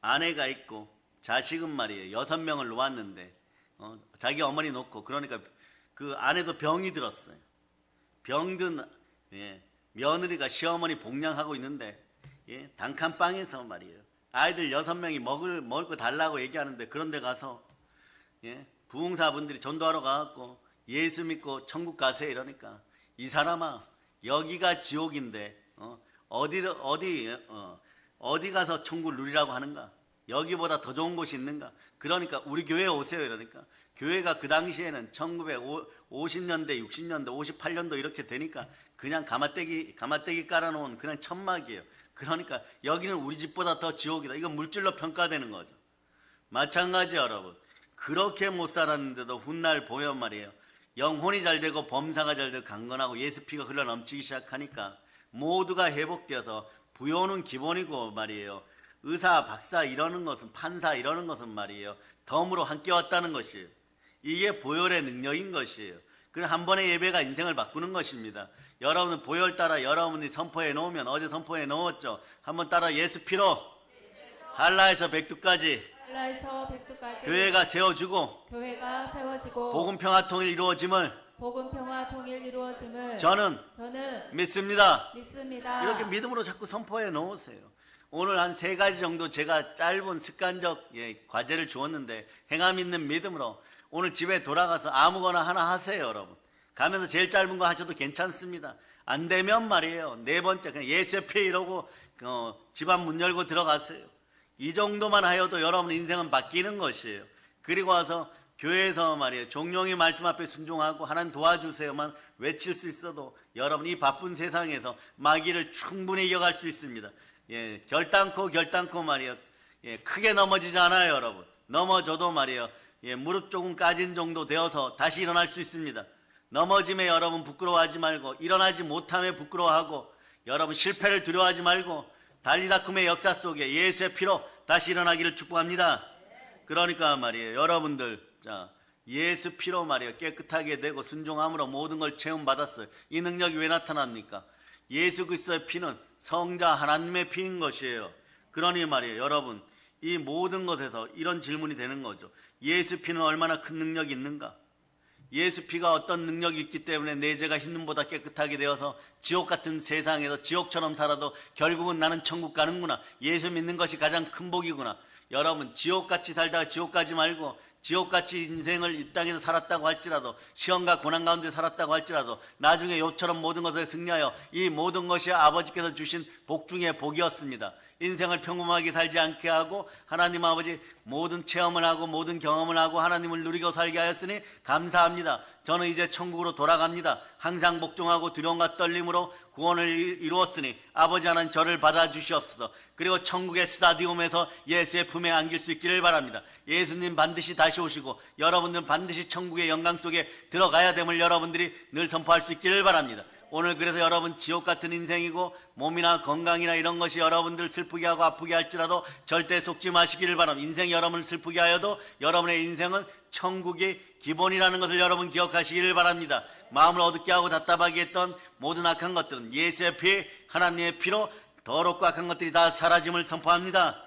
Speaker 1: 아내가 있고 자식은 말이에요. 6명을 놓았는데 자기 어머니 놓고 그러니까 그 아내도 병이 들었어요. 병든 며느리가 시어머니 복량하고 있는데 단칸방에서 말이에요. 아이들 6명이 먹을 거 달라고 얘기하는데 그런데 가서 부흥사분들이 전도하러 가갖고 예수 믿고 천국 가세요 이러니까 이 사람아 여기가 지옥인데 어디 가서 천국을 누리라고 하는가? 여기보다 더 좋은 곳이 있는가? 그러니까 우리 교회에 오세요 이러니까 교회가 그 당시에는 1950년대, 60년대, 58년도 이렇게 되니까 그냥 가마떼기 깔아놓은 그냥 천막이에요. 그러니까 여기는 우리 집보다 더 지옥이다. 이건 물질로 평가되는 거죠. 마찬가지 여러분. 그렇게 못 살았는데도 훗날 보면 말이에요. 영혼이 잘 되고 범사가 잘 되고 강건하고 예수 피가 흘러 넘치기 시작하니까 모두가 회복되어서 부요는 기본이고 말이에요. 의사, 박사 이러는 것은 판사 이러는 것은 말이에요. 덤으로 함께 왔다는 것이에요. 이게 보혈의 능력인 것이에요. 그래서 한 번의 예배가 인생을 바꾸는 것입니다. 여러분은 보혈 따라 여러분이 선포해 놓으면 어제 선포해 놓았죠. 한번 따라 예수 피로 한라에서 백두까지 교회가 세워지고 복음 평화 통일 이루어짐을 저는 믿습니다. 이렇게 믿음으로 자꾸 선포해 놓으세요. 오늘 한 3가지 정도 제가 짧은 습관적 과제를 주었는데 행함 있는 믿음으로 오늘 집에 돌아가서 아무거나 하나 하세요. 여러분 가면서 제일 짧은 거 하셔도 괜찮습니다. 안 되면 말이에요 4번째 그냥 예수의 피 이러고 집안 문 열고 들어가세요. 이 정도만 하여도 여러분 인생은 바뀌는 것이에요. 그리고 와서 교회에서 말이에요 종용이 말씀 앞에 순종하고 하나님 도와주세요만 외칠 수 있어도 여러분 이 바쁜 세상에서 마귀를 충분히 이겨갈 수 있습니다. 결단코 말이에요 크게 넘어지지 않아요. 여러분 넘어져도 말이에요 무릎 조금 까진 정도 되어서 다시 일어날 수 있습니다. 넘어짐에 여러분 부끄러워하지 말고 일어나지 못함에 부끄러워하고 여러분 실패를 두려워하지 말고 달리다툼의 역사 속에 예수의 피로 다시 일어나기를 축복합니다. 그러니까 말이에요 여러분들 자 예수 피로 말이에요 깨끗하게 되고 순종함으로 모든 걸 체험받았어요. 이 능력이 왜 나타납니까? 예수 그리스도의 피는 성자 하나님의 피인 것이에요. 그러니 말이에요 여러분 이 모든 것에서 이런 질문이 되는 거죠. 예수 피는 얼마나 큰 능력이 있는가? 예수 피가 어떤 능력이 있기 때문에 내 죄가 흰눈보다 깨끗하게 되어서 지옥 같은 세상에서 지옥처럼 살아도 결국은 나는 천국 가는구나. 예수 믿는 것이 가장 큰 복이구나. 여러분 지옥같이 살다가 지옥 가지 말고 지옥같이 인생을 이 땅에서 살았다고 할지라도 시험과 고난 가운데 살았다고 할지라도 나중에 요처럼 모든 것을 승리하여 이 모든 것이 아버지께서 주신 복 중에 복이었습니다. 인생을 평범하게 살지 않게 하고 하나님 아버지 모든 체험을 하고 모든 경험을 하고 하나님을 누리고 살게 하였으니 감사합니다. 저는 이제 천국으로 돌아갑니다. 항상 복종하고 두려움과 떨림으로 구원을 이루었으니 아버지 하나님 저를 받아주시옵소서. 그리고 천국의 스타디움에서 예수의 품에 안길 수 있기를 바랍니다. 예수님 반드시 다시 오시고 여러분들은 반드시 천국의 영광 속에 들어가야 됨을 여러분들이 늘 선포할 수 있기를 바랍니다. 오늘 그래서 여러분 지옥 같은 인생이고 몸이나 건강이나 이런 것이 여러분들 슬프게 하고 아프게 할지라도 절대 속지 마시기를 바랍니다. 인생이 여러분을 슬프게 하여도 여러분의 인생은 천국의 기본이라는 것을 여러분 기억하시기를 바랍니다. 마음을 어둡게 하고 답답하게 했던 모든 악한 것들은 예수의 피 하나님의 피로 더럽고 악한 것들이 다 사라짐을 선포합니다.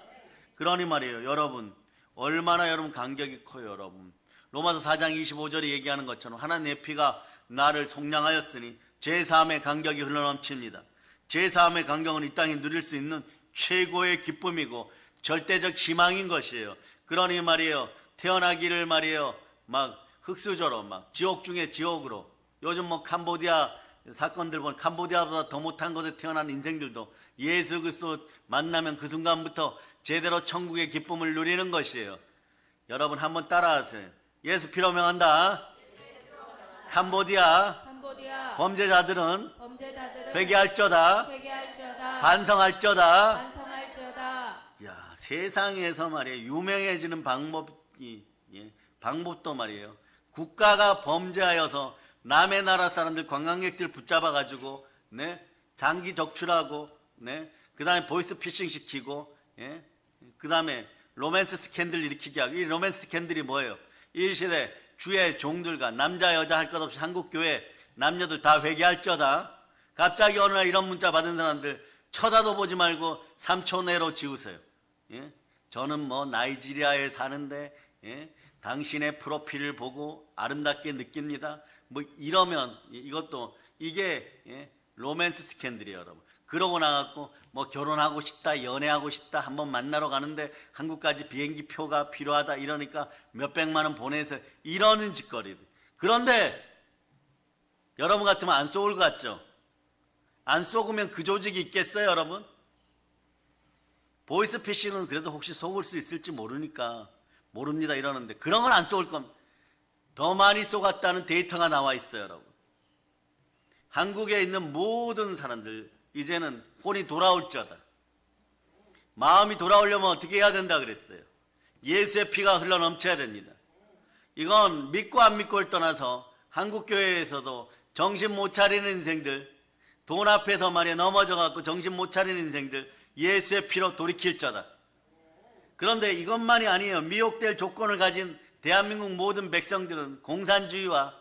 Speaker 1: 그러니 말이에요 여러분 얼마나 여러분 간격이 커요. 여러분 로마서 4장 25절에 얘기하는 것처럼 하나님의 피가 나를 속량하였으니 제3의 간격이 흘러넘칩니다. 제3의 간격은 이 땅에 누릴 수 있는 최고의 기쁨이고 절대적 희망인 것이에요. 그러니 말이에요 태어나기를 말이에요 막 흙수저로 막 지옥 중에 지옥으로 요즘 뭐 캄보디아 사건들 보면 캄보디아보다 더 못한 곳에 태어난 인생들도 예수 그리스도 만나면 그 순간부터 제대로 천국의 기쁨을 누리는 것이에요. 여러분 한번 따라하세요. 예수 피로 명한다. 캄보디아 범죄자들은 회개할저다. 반성할저다. 야, 세상에서 말이에요 유명해지는 방법도 말이에요 국가가 범죄하여서 남의 나라 사람들 관광객들 붙잡아 가지고 장기 적출하고 그 다음에 보이스피싱 시키고 그 다음에 로맨스 스캔들 일으키게 하고, 이 로맨스 스캔들이 뭐예요? 이 시대 주의 종들과 남자 여자 할 것 없이 한국교회 남녀들 다 회개할지어다. 갑자기 어느 날 이런 문자 받은 사람들 쳐다도 보지 말고 3초 내로 지우세요. 예? 저는 뭐 나이지리아에 사는데 당신의 프로필을 보고 아름답게 느낍니다. 뭐 이러면 이것도 이게 로맨스 스캔들이에요, 여러분. 그러고 나갖고 뭐 결혼하고 싶다, 연애하고 싶다, 한번 만나러 가는데 한국까지 비행기 표가 필요하다 이러니까 몇백만 원 보내서 이러는 짓거리. 그런데 여러분 같으면 안 쏘을 것 같죠? 안 쏘으면 그 조직이 있겠어요, 여러분? 보이스피싱은 그래도 혹시 속을 수 있을지 모릅니다 이러는데 그런 건 안 쏘을 겁니다. 더 많이 쏘갔다는 데이터가 나와 있어요, 여러분. 한국에 있는 모든 사람들 이제는 혼이 돌아올지어다. 마음이 돌아오려면 어떻게 해야 된다 그랬어요? 예수의 피가 흘러 넘쳐야 됩니다. 이건 믿고 안 믿고를 떠나서 한국교회에서도 정신 못 차리는 인생들, 돈 앞에서 말이야 넘어져갖고 정신 못 차리는 인생들 예수의 피로 돌이킬 자다. 그런데 이것만이 아니에요. 미혹될 조건을 가진 대한민국 모든 백성들은 공산주의와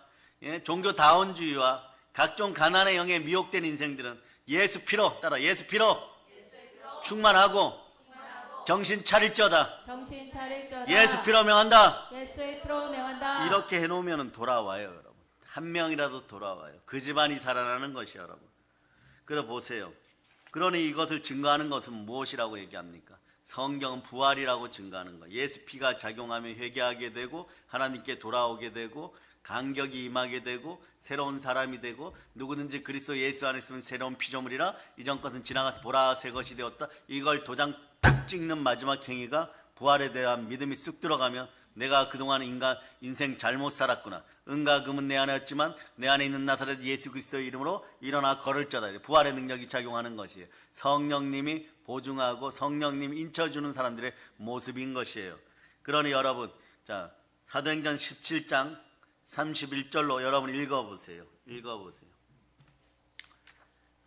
Speaker 1: 종교다원주의와 각종 가난의 영에 미혹된 인생들은 예수 피로 따라 예수 피로 충만하고 정신 차릴지어다.
Speaker 2: 정신 차릴지어다.
Speaker 1: 예수 피로 명한다.
Speaker 2: 예수의 피로 명한다.
Speaker 1: 이렇게 해놓으면 돌아와요, 여러분. 한 명이라도 돌아와요. 그 집안이 살아나는 것이요, 여러분. 그래 보세요. 그러니 이것을 증거하는 것은 무엇이라고 얘기합니까? 성경은 부활이라고 증거하는 거예요. 예수 피가 작용하면 회개하게 되고 하나님께 돌아오게 되고 감격이 임하게 되고 새로운 사람이 되고 누구든지 그리스도 예수 안에 있으면 새로운 피조물이라 이전 것은 지나가서 보라 새 것이 되었다. 이걸 도장 딱 찍는 마지막 행위가 부활에 대한 믿음이 쑥 들어가면 내가 그동안 인생 잘못 살았구나. 은과 금은 내 안에 없지만 내 안에 있는 나사렛 예수 그리스도의 이름으로 일어나 걸을 자다. 부활의 능력이 작용하는 것이에요. 성령님이 보증하고 성령님이 인쳐주는 사람들의 모습인 것이에요. 그러니 여러분, 자 사도행전 17장 31절로 여러분 읽어보세요.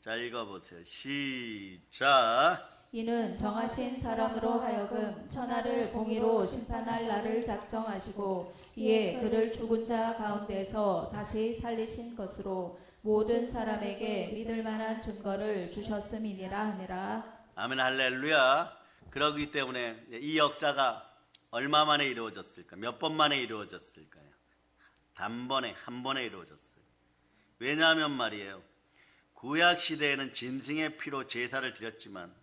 Speaker 1: 자 읽어보세요. 시작.
Speaker 2: 이는 정하신 사람으로 하여금 천하를 공의로 심판할 날을 작정하시고 이에 그를 죽은 자 가운데서 다시 살리신 것으로 모든 사람에게 믿을 만한 증거를 주셨음이니라 하니라.
Speaker 1: 아멘 할렐루야. 그러기 때문에 이 역사가 얼마 만에 이루어졌을까? 몇 번 만에 이루어졌을까요? 단번에 한 번에 이루어졌어요. 왜냐하면 말이에요, 구약 시대에는 짐승의 피로 제사를 드렸지만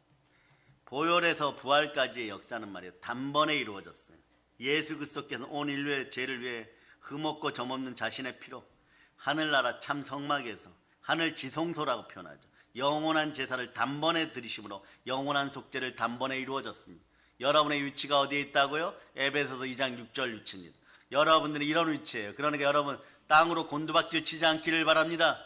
Speaker 1: 보혈에서 부활까지의 역사는 말이에요, 단번에 이루어졌어요. 예수 그리스도께서 온 인류의 죄를 위해 흠없고 점없는 자신의 피로 하늘나라 참 성막에서 하늘 지성소라고 표현하죠. 영원한 제사를 단번에 드리심으로 영원한 속죄를 단번에 이루어졌습니다. 여러분의 위치가 어디에 있다고요? 에베소서 2장 6절 위치입니다. 여러분들이 이런 위치예요. 그러니까 여러분 땅으로 곤두박질 치지 않기를 바랍니다.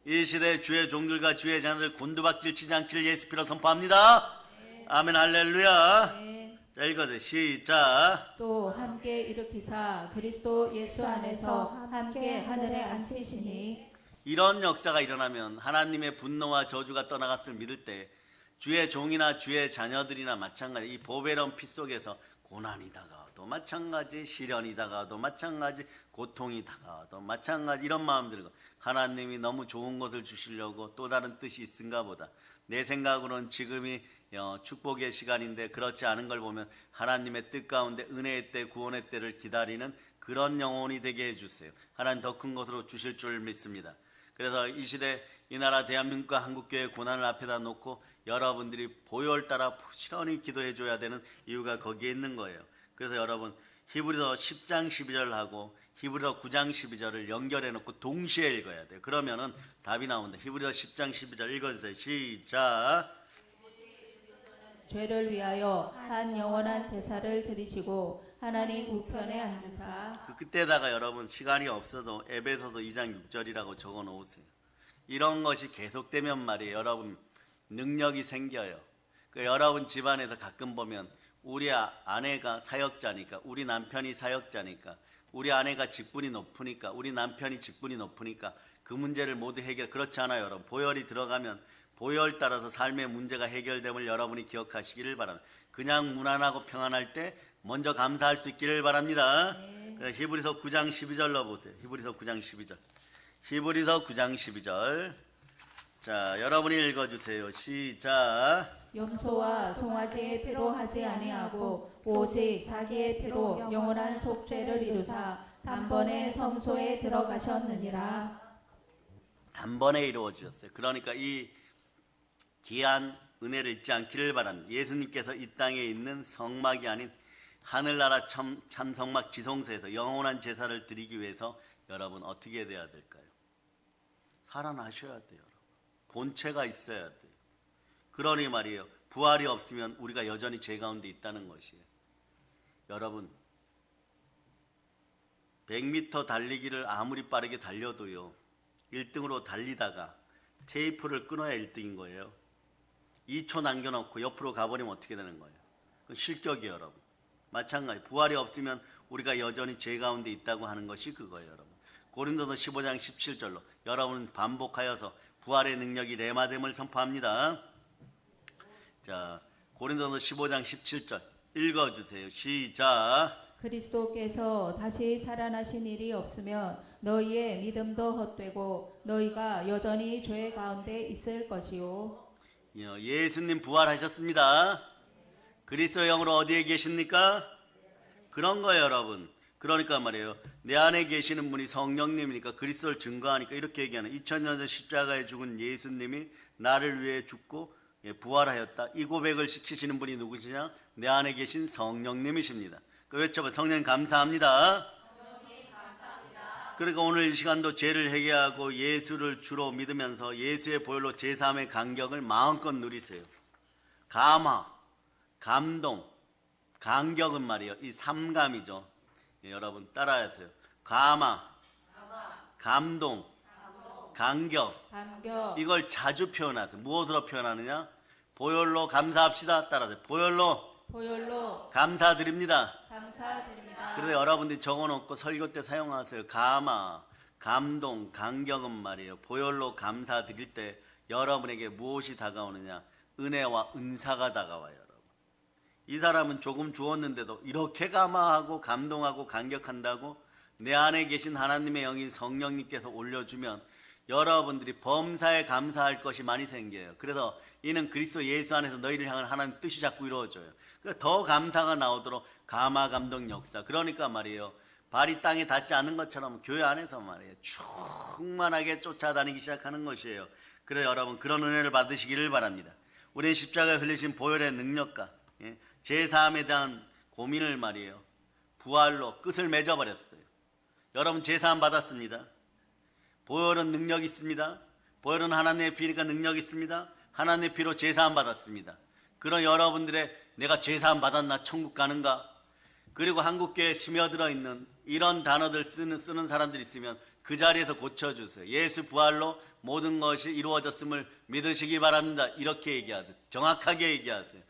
Speaker 1: 이 시대의 주의 종들과 주의 자녀들 곤두박질 치지 않기를 예수 피로 선포합니다. 아멘 할렐루야.
Speaker 2: 네.
Speaker 1: 자 읽어주세요. 시작.
Speaker 2: 또 함께 일으키사 그리스도 예수 안에서 함께 하늘에 앉히시니.
Speaker 1: 이런 역사가 일어나면 하나님의 분노와 저주가 떠나갔을 믿을 때 주의 종이나 주의 자녀들이나 마찬가지 이 보배로운 피 속에서 고난이 다가와도 마찬가지, 시련이 다가와도 마찬가지, 고통이 다가와도 마찬가지 이런 마음 들고 하나님이 너무 좋은 것을 주시려고 또 다른 뜻이 있은가 보다. 내 생각으로는 지금이 축복의 시간인데 그렇지 않은 걸 보면 하나님의 뜻 가운데 은혜의 때, 구원의 때를 기다리는 그런 영혼이 되게 해주세요. 하나님 더 큰 것으로 주실 줄 믿습니다. 그래서 이 시대 이 나라 대한민국과 한국교회의 고난을 앞에다 놓고 여러분들이 보혈 따라 부지런히 기도해 줘야 되는 이유가 거기에 있는 거예요. 그래서 여러분 히브리서 10장 12절하고 히브리서 9장 12절을 연결해 놓고 동시에 읽어야 돼요. 그러면은 답이 나온다. 히브리서 10장 12절 읽어주세요. 시작.
Speaker 2: 죄를 위하여 한 영원한 제사를 드리시고 하나님 우편에 앉으사.
Speaker 1: 그때다가 여러분 시간이 없어도 에베소서 2장 6절이라고 적어 놓으세요. 이런 것이 계속되면 말이에요, 여러분 능력이 생겨요. 여러분 집안에서 가끔 보면 우리 아내가 사역자니까, 우리 남편이 사역자니까, 우리 아내가 직분이 높으니까, 우리 남편이 직분이 높으니까 그 문제를 모두 그렇지 않아요, 여러분. 보혈이 들어가면 보혈 따라서 삶의 문제가 해결됨을 여러분이 기억하시기를 바랍니다. 그냥 무난하고 평안할 때 먼저 감사할 수 있기를 바랍니다. 히브리서 9장 12절로 보세요. 히브리서 9장 12절. 히브리서 9장 12절. 자, 여러분이 읽어주세요. 시작.
Speaker 2: 염소와 송아지의 피로 하지 아니하고 오직 자기의 피로 영원한 속죄를 이루사 단번에 성소에 들어가셨느니라.
Speaker 1: 단번에 이루어지셨어요. 그러니까 이 귀한 은혜를 잊지 않기를 바랍니다. 예수님께서 이 땅에 있는 성막이 아닌 하늘나라 참성막 지성소에서 영원한 제사를 드리기 위해서 여러분 어떻게 돼야 될까요? 살아나셔야 돼요. 여러분. 본체가 있어야 돼요. 그러니 말이에요. 부활이 없으면 우리가 여전히 죄 가운데 있다는 것이에요. 여러분 100m 달리기를 아무리 빠르게 달려도요 1등으로 달리다가 테이프를 끊어야 1등인 거예요. 2초 남겨놓고 옆으로 가버리면 어떻게 되는 거예요? 그건 실격이에요, 여러분. 마찬가지 부활이 없으면 우리가 여전히 죄 가운데 있다고 하는 것이 그거예요, 여러분. 고린도서 15장 17절로 여러분은 반복하여서 부활의 능력이 레마됨을 선포합니다. 자, 고린도서 15장 17절 읽어주세요. 시작.
Speaker 2: 그리스도께서 다시 살아나신 일이 없으면 너희의 믿음도 헛되고 너희가 여전히 죄 가운데 있을 것이요.
Speaker 1: 예수님 부활하셨습니다. 그리스도의 영으로 어디에 계십니까? 그런 거예요, 여러분. 그러니까 말이에요. 내 안에 계시는 분이 성령님이니까 그리스도를 증거하니까 이렇게 얘기하는 2000년 전 십자가에 죽은 예수님이 나를 위해 죽고 부활하였다. 이 고백을 시키시는 분이 누구시냐? 내 안에 계신 성령님이십니다. 그 외쳐봐. 성령 감사합니다. 그러니까 오늘 이 시간도 죄를 회개하고 예수를 주로 믿으면서 예수의 보혈로 제3의 간격을 마음껏 누리세요. 감화, 감동, 간격은 말이에요. 이 삼감이죠. 여러분 따라하세요. 감화, 감동, 간격. 이걸 자주 표현하세요. 무엇으로 표현하느냐? 보혈로 감사합시다. 따라하세요. 보혈로 감사드립니다. 그래서 여러분들이 적어놓고 설교 때 사용하세요. 감화, 감동, 간격은 말이에요. 보혈로 감사드릴 때 여러분에게 무엇이 다가오느냐? 은혜와 은사가 다가와요. 여러분. 이 사람은 조금 주었는데도 이렇게 감화하고 감동하고 감격한다고 내 안에 계신 하나님의 영인 성령님께서 올려주면 여러분들이 범사에 감사할 것이 많이 생겨요. 그래서 이는 그리스도 예수 안에서 너희를 향한 하나님 뜻이 자꾸 이루어져요. 그러니까 더 감사가 나오도록 감화, 감동, 역사. 그러니까 말이에요. 발이 땅에 닿지 않는 것처럼 교회 안에서 말이에요. 충만하게 쫓아다니기 시작하는 것이에요. 그래서 여러분 그런 은혜를 받으시기를 바랍니다. 우리는 십자가에 흘리신 보혈의 능력과 제3에 대한 고민을 말이에요. 부활로 끝을 맺어버렸어요. 여러분 제3 받았습니다. 보혈은 능력이 있습니다. 보혈은 하나님의 피니까 능력이 있습니다. 하나님의 피로 제3 받았습니다. 그런 여러분들의 내가 제3 받았나 천국 가는가? 그리고 한국교회에 스며들어 있는 이런 단어들 쓰는 사람들이 있으면 그 자리에서 고쳐주세요. 예수 부활로 모든 것이 이루어졌음을 믿으시기 바랍니다. 이렇게 얘기하세요. 정확하게 얘기하세요.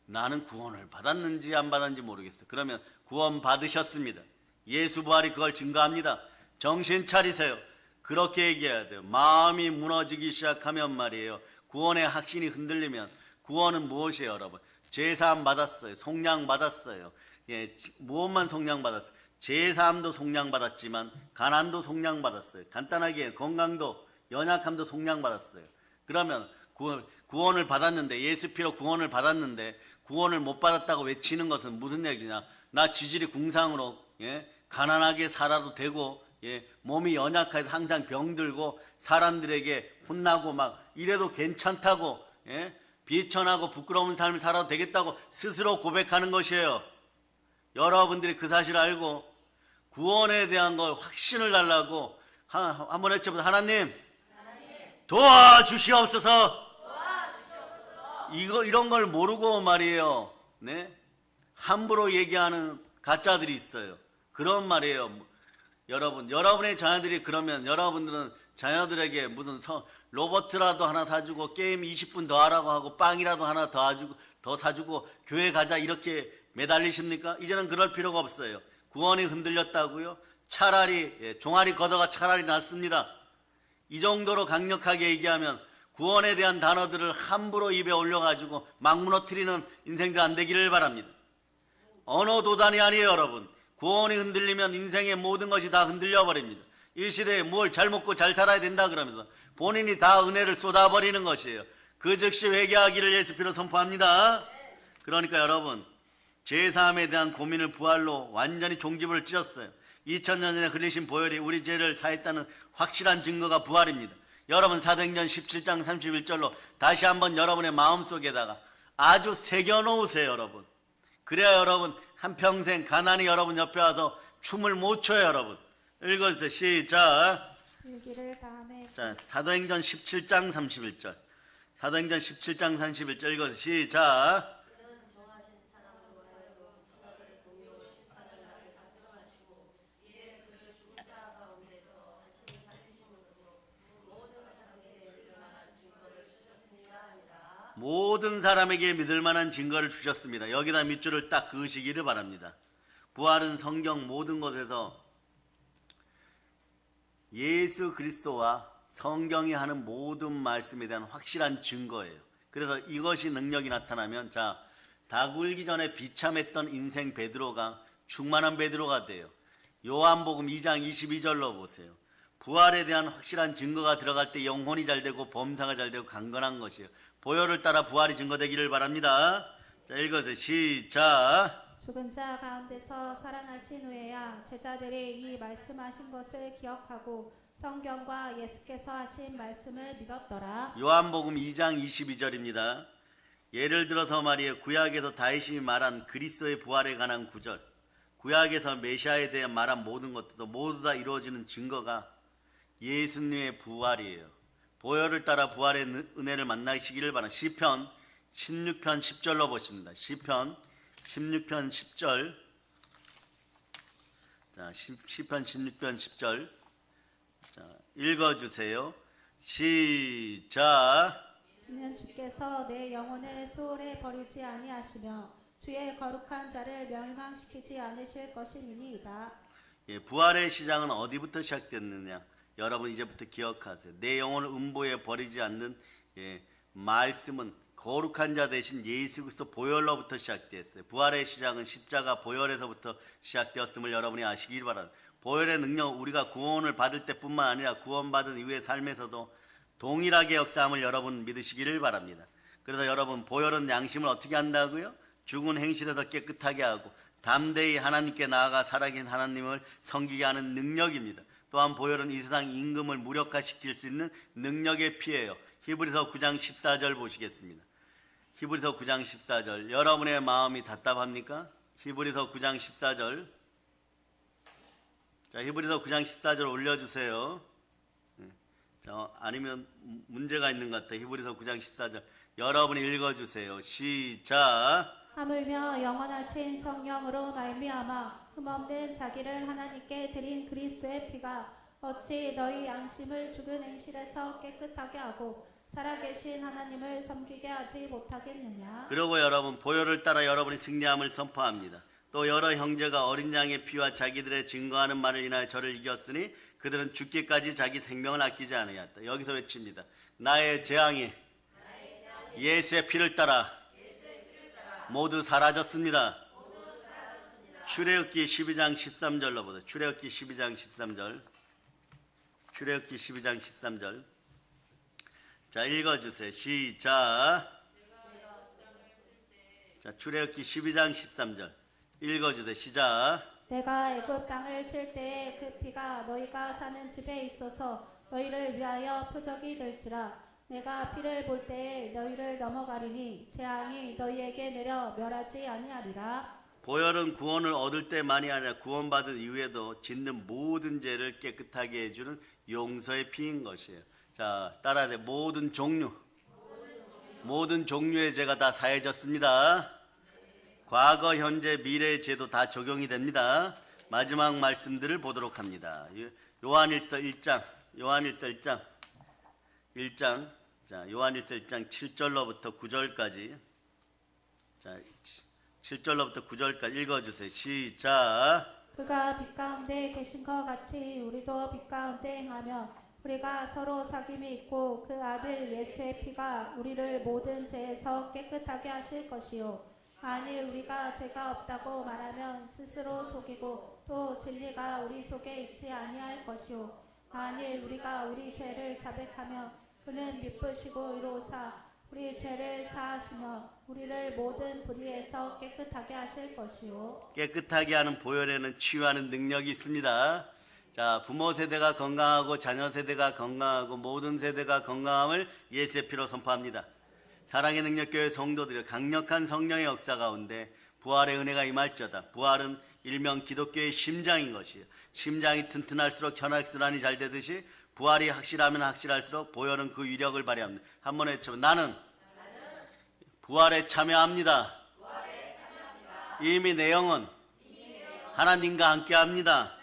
Speaker 1: 나는 구원을 받았는지 안 받았는지 모르겠어요. 그러면 구원 받으셨습니다. 예수 부활이 그걸 증거합니다. 정신 차리세요. 그렇게 얘기해야 돼요. 마음이 무너지기 시작하면 말이에요. 구원의 확신이 흔들리면 구원은 무엇이에요, 여러분? 제사함 받았어요. 속량 받았어요. 무엇만 속량 받았어요? 제사함도 속량 받았지만 가난도 속량 받았어요. 간단하게 건강도 연약함도 속량 받았어요. 그러면 구원을 받았는데 예수 피로 구원을 받았는데 구원을 못 받았다고 외치는 것은 무슨 얘기냐? 나 지질이 궁상으로 가난하게 살아도 되고 몸이 연약해서 항상 병들고 사람들에게 혼나고 막 이래도 괜찮다고 비천하고 부끄러운 삶을 살아도 되겠다고 스스로 고백하는 것이에요. 여러분들이 그 사실을 알고 구원에 대한 걸 확신을 달라고 한번 외쳐보세요. 하나님 도와주시옵소서. 이런 걸 모르고 말이에요. 함부로 얘기하는 가짜들이 있어요. 그런 말이에요. 여러분의 자녀들이 그러면 여러분들은 자녀들에게 무슨 로봇이라도 하나 사주고 게임 20분 더 하라고 하고 빵이라도 하나 더 사주고 교회 가자 이렇게 매달리십니까? 이제는 그럴 필요가 없어요. 구원이 흔들렸다고요? 차라리 종아리 걷어가 차라리 낫습니다. 이 정도로 강력하게 얘기하면 구원에 대한 단어들을 함부로 입에 올려가지고 막 무너뜨리는 인생들 안 되기를 바랍니다. 언어 도단이 아니에요, 여러분. 구원이 흔들리면 인생의 모든 것이 다 흔들려 버립니다. 이 시대에 뭘 잘 먹고 잘 살아야 된다 그러면서 본인이 다 은혜를 쏟아버리는 것이에요. 그 즉시 회개하기를 예수 피로 선포합니다. 그러니까 여러분, 제3에 대한 고민을 부활로 완전히 종지부를 찢었어요. 2000년 전에 흘리신 보혈이 우리 죄를 사했다는 확실한 증거가 부활입니다. 여러분 사도행전 17장 31절로 다시 한번 여러분의 마음속에다가 아주 새겨놓으세요, 여러분. 그래야 여러분 한평생 가난이 여러분 옆에 와서 춤을 못 춰요, 여러분. 읽어주세요. 시작.
Speaker 2: 일기를 다음에
Speaker 1: 자, 사도행전 17장 31절. 사도행전 17장 31절 읽어주세요. 시작. 모든 사람에게 믿을 만한 증거를 주셨습니다. 여기다 밑줄을 딱 그으시기를 바랍니다. 부활은 성경 모든 것에서 예수 그리스도와 성경이 하는 모든 말씀에 대한 확실한 증거예요. 그래서 이것이 능력이 나타나면 자, 닭 울기 전에 비참했던 인생 베드로가 충만한 베드로가 돼요. 요한복음 2장 22절로 보세요. 부활에 대한 확실한 증거가 들어갈 때 영혼이 잘 되고 범사가 잘 되고 강건한 것이에요. 보혈을 따라 부활이 증거되기를 바랍니다. 자, 읽어주세요. 시작.
Speaker 2: 죽은 자 가운데서 살아나신 후에야 제자들이 이 말씀하신 것을 기억하고 성경과 예수께서 하신 말씀을 믿었더라.
Speaker 1: 요한복음 2장 22절입니다. 예를 들어서 말이에요. 구약에서 다윗이 말한 그리스도의 부활에 관한 구절, 구약에서 메시아에 대해 말한 모든 것들도 모두 다 이루어지는 증거가 예수님의 부활이에요. 보혈을 따라 부활의 은혜를 만나시기를 바랍니다. 시편 16편 10절로 보십니다. 시편 16편 10절. 자, 시편 16편 10절. 자, 읽어주세요. 시작.
Speaker 2: 이는 주께서 내 영혼을 소홀에 버리지 아니하시며 주의 거룩한 자를 멸망시키지 않으실 것이니이다.
Speaker 1: 예, 부활의 시작은 어디부터 시작됐느냐? 여러분 이제부터 기억하세요. 내 영혼을 음보에 버리지 않는 말씀은 거룩한 자 대신 예수 그리스도 보혈로부터 시작됐어요. 부활의 시작은 십자가 보혈에서부터 시작되었음을 여러분이 아시길 바랍니다. 보혈의 능력은 우리가 구원을 받을 때뿐만 아니라 구원받은 이후의 삶에서도 동일하게 역사함을 여러분 믿으시기를 바랍니다. 그래서 여러분 보혈은 양심을 어떻게 한다고요? 죽은 행실에서 깨끗하게 하고 담대히 하나님께 나아가 살아계신 하나님을 섬기게 하는 능력입니다. 또한 보혈은 이 세상 임금을 무력화시킬 수 있는 능력의 피예요. 히브리서 9장 14절 보시겠습니다. 히브리서 9장 14절. 여러분의 마음이 답답합니까? 히브리서 9장 14절. 자, 히브리서 9장 14절 올려주세요. 자, 아니면 문제가 있는 것 같아요. 히브리서 9장 14절. 여러분이 읽어주세요. 시작.
Speaker 2: 하물며 영원하신 성령으로 말미암아 흠없는 자기를 하나님께 드린 그리스도의 피가 어찌 너희 양심을 죽은 행실에서 깨끗하게 하고 살아계신 하나님을 섬기게 하지 못하겠느냐.
Speaker 1: 그리고 여러분 보혈을 따라 여러분이 승리함을 선포합니다. 또 여러 형제가 어린 양의 피와 자기들의 증거하는 말을 인하여 저를 이겼으니 그들은 죽기까지 자기 생명을 아끼지 아니하였다. 여기서 외칩니다. 나의 재앙이 예수의 피를 따라 모두 사라졌습니다. 출애굽기 12장 13절로 보세요. 출애굽기 12장 13절. 출애굽기 12장 13절. 자, 읽어주세요. 시작. 자, 출애굽기 12장 13절. 읽어주세요. 시작.
Speaker 2: 내가 애굽 땅을 칠 때에 그 피가 너희가 사는 집에 있어서 너희를 위하여 표적이 될지라. 내가 피를 볼 때에 너희를 넘어가리니 재앙이 너희에게 내려 멸하지 아니하리라.
Speaker 1: 보혈은 구원을 얻을 때만이 아니라 구원받은 이후에도 짓는 모든 죄를 깨끗하게 해주는 용서의 피인 것이에요. 자, 따라야 돼. 모든 종류의 죄가 다 사해졌습니다. 과거, 현재, 미래의 죄도 다 적용이 됩니다. 마지막 말씀들을 보도록 합니다. 요한일서 1장. 자, 요한일서 1장 7절로부터 9절까지. 자, 7절로부터 9절까지 읽어주세요. 시작.
Speaker 2: 그가 빛 가운데 계신 것 같이 우리도 빛 가운데 행하며 우리가 서로 사귐이 있고 그 아들 예수의 피가 우리를 모든 죄에서 깨끗하게 하실 것이요 만일 우리가 죄가 없다고 말하면 스스로 속이고 또 진리가 우리 속에 있지 아니할 것이요 만일 우리가 우리 죄를 자백하면 그는 미쁘시고 의로우사 우리 죄를 사하시며 우리를 모든 불의에서 깨끗하게 하실 것이요
Speaker 1: 깨끗하게 하는 보혈에는 치유하는 능력이 있습니다. 자, 부모 세대가 건강하고 자녀 세대가 건강하고 모든 세대가 건강함을 예수의 피로 선포합니다. 사랑의 능력교회 성도들의 강력한 성령의 역사 가운데 부활의 은혜가 임할저다. 부활은 일명 기독교의 심장인 것이에요. 심장이 튼튼할수록 혈액순환이 잘 되듯이 부활이 확실하면 확실할수록 보혈은 그 위력을 발휘합니다. 한번 외쳐보면 나는 부활에 참여합니다. 이미 내 영은 하나님과 함께합니다.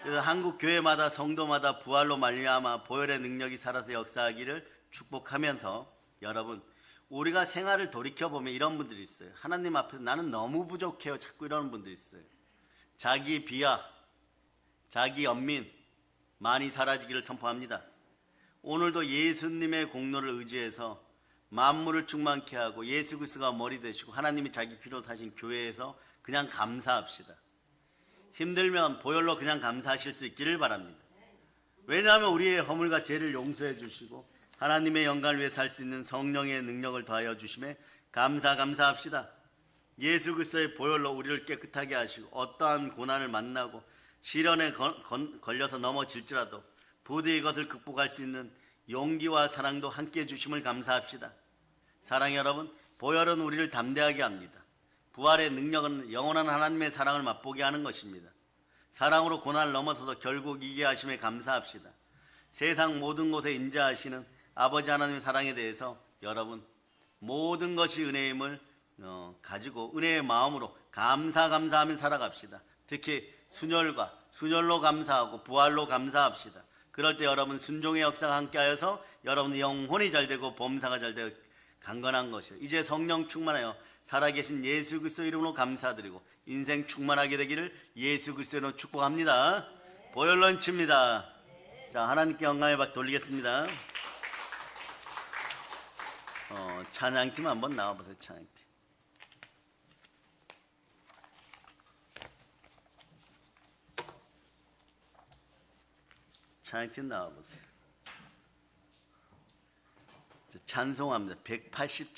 Speaker 1: 그래서 한국 교회마다 성도마다 부활로 말미암아 보혈의 능력이 살아서 역사하기를 축복하면서 여러분 우리가 생활을 돌이켜보면 이런 분들이 있어요. 하나님 앞에서 나는 너무 부족해요. 자꾸 이러는 분들이 있어요. 자기 비하, 자기 연민 많이 사라지기를 선포합니다. 오늘도 예수님의 공로를 의지해서 만물을 충만케 하고 예수 그리스도가 머리 되시고 하나님이 자기 피로 사신 교회에서 그냥 감사합시다. 힘들면 보혈로 그냥 감사하실 수 있기를 바랍니다. 왜냐하면 우리의 허물과 죄를 용서해 주시고 하나님의 영광을 위해 살 수 있는 성령의 능력을 더하여 주심에 감사합시다. 예수 그리스도의 보혈로 우리를 깨끗하게 하시고 어떠한 고난을 만나고 시련에 걸려서 넘어질지라도 부디 이것을 극복할 수 있는 용기와 사랑도 함께 주심을 감사합시다. 사랑의 여러분, 보혈은 우리를 담대하게 합니다. 부활의 능력은 영원한 하나님의 사랑을 맛보게 하는 것입니다. 사랑으로 고난을 넘어서서 결국 이기게 하심에 감사합시다. 세상 모든 곳에 임재하시는 아버지 하나님의 사랑에 대해서 여러분 모든 것이 은혜임을 가지고 은혜의 마음으로 감사하며 살아갑시다. 특히 순혈로 감사하고 부활로 감사합시다. 그럴 때 여러분 순종의 역사가 함께하여서 여러분 영혼이 잘되고 범사가 잘되고 강건한 것이요. 이제 성령 충만하여 살아계신 예수 그리스도 이름으로 감사드리고 인생 충만하게 되기를 예수 그리스도로 축복합니다. 보혈 런치입니다. 자, 하나님께 영광의 박 돌리겠습니다. 찬양팀 한번 나와보세요. 찬양팀. 찬양팀 나와보세요. 찬송합니다. 180장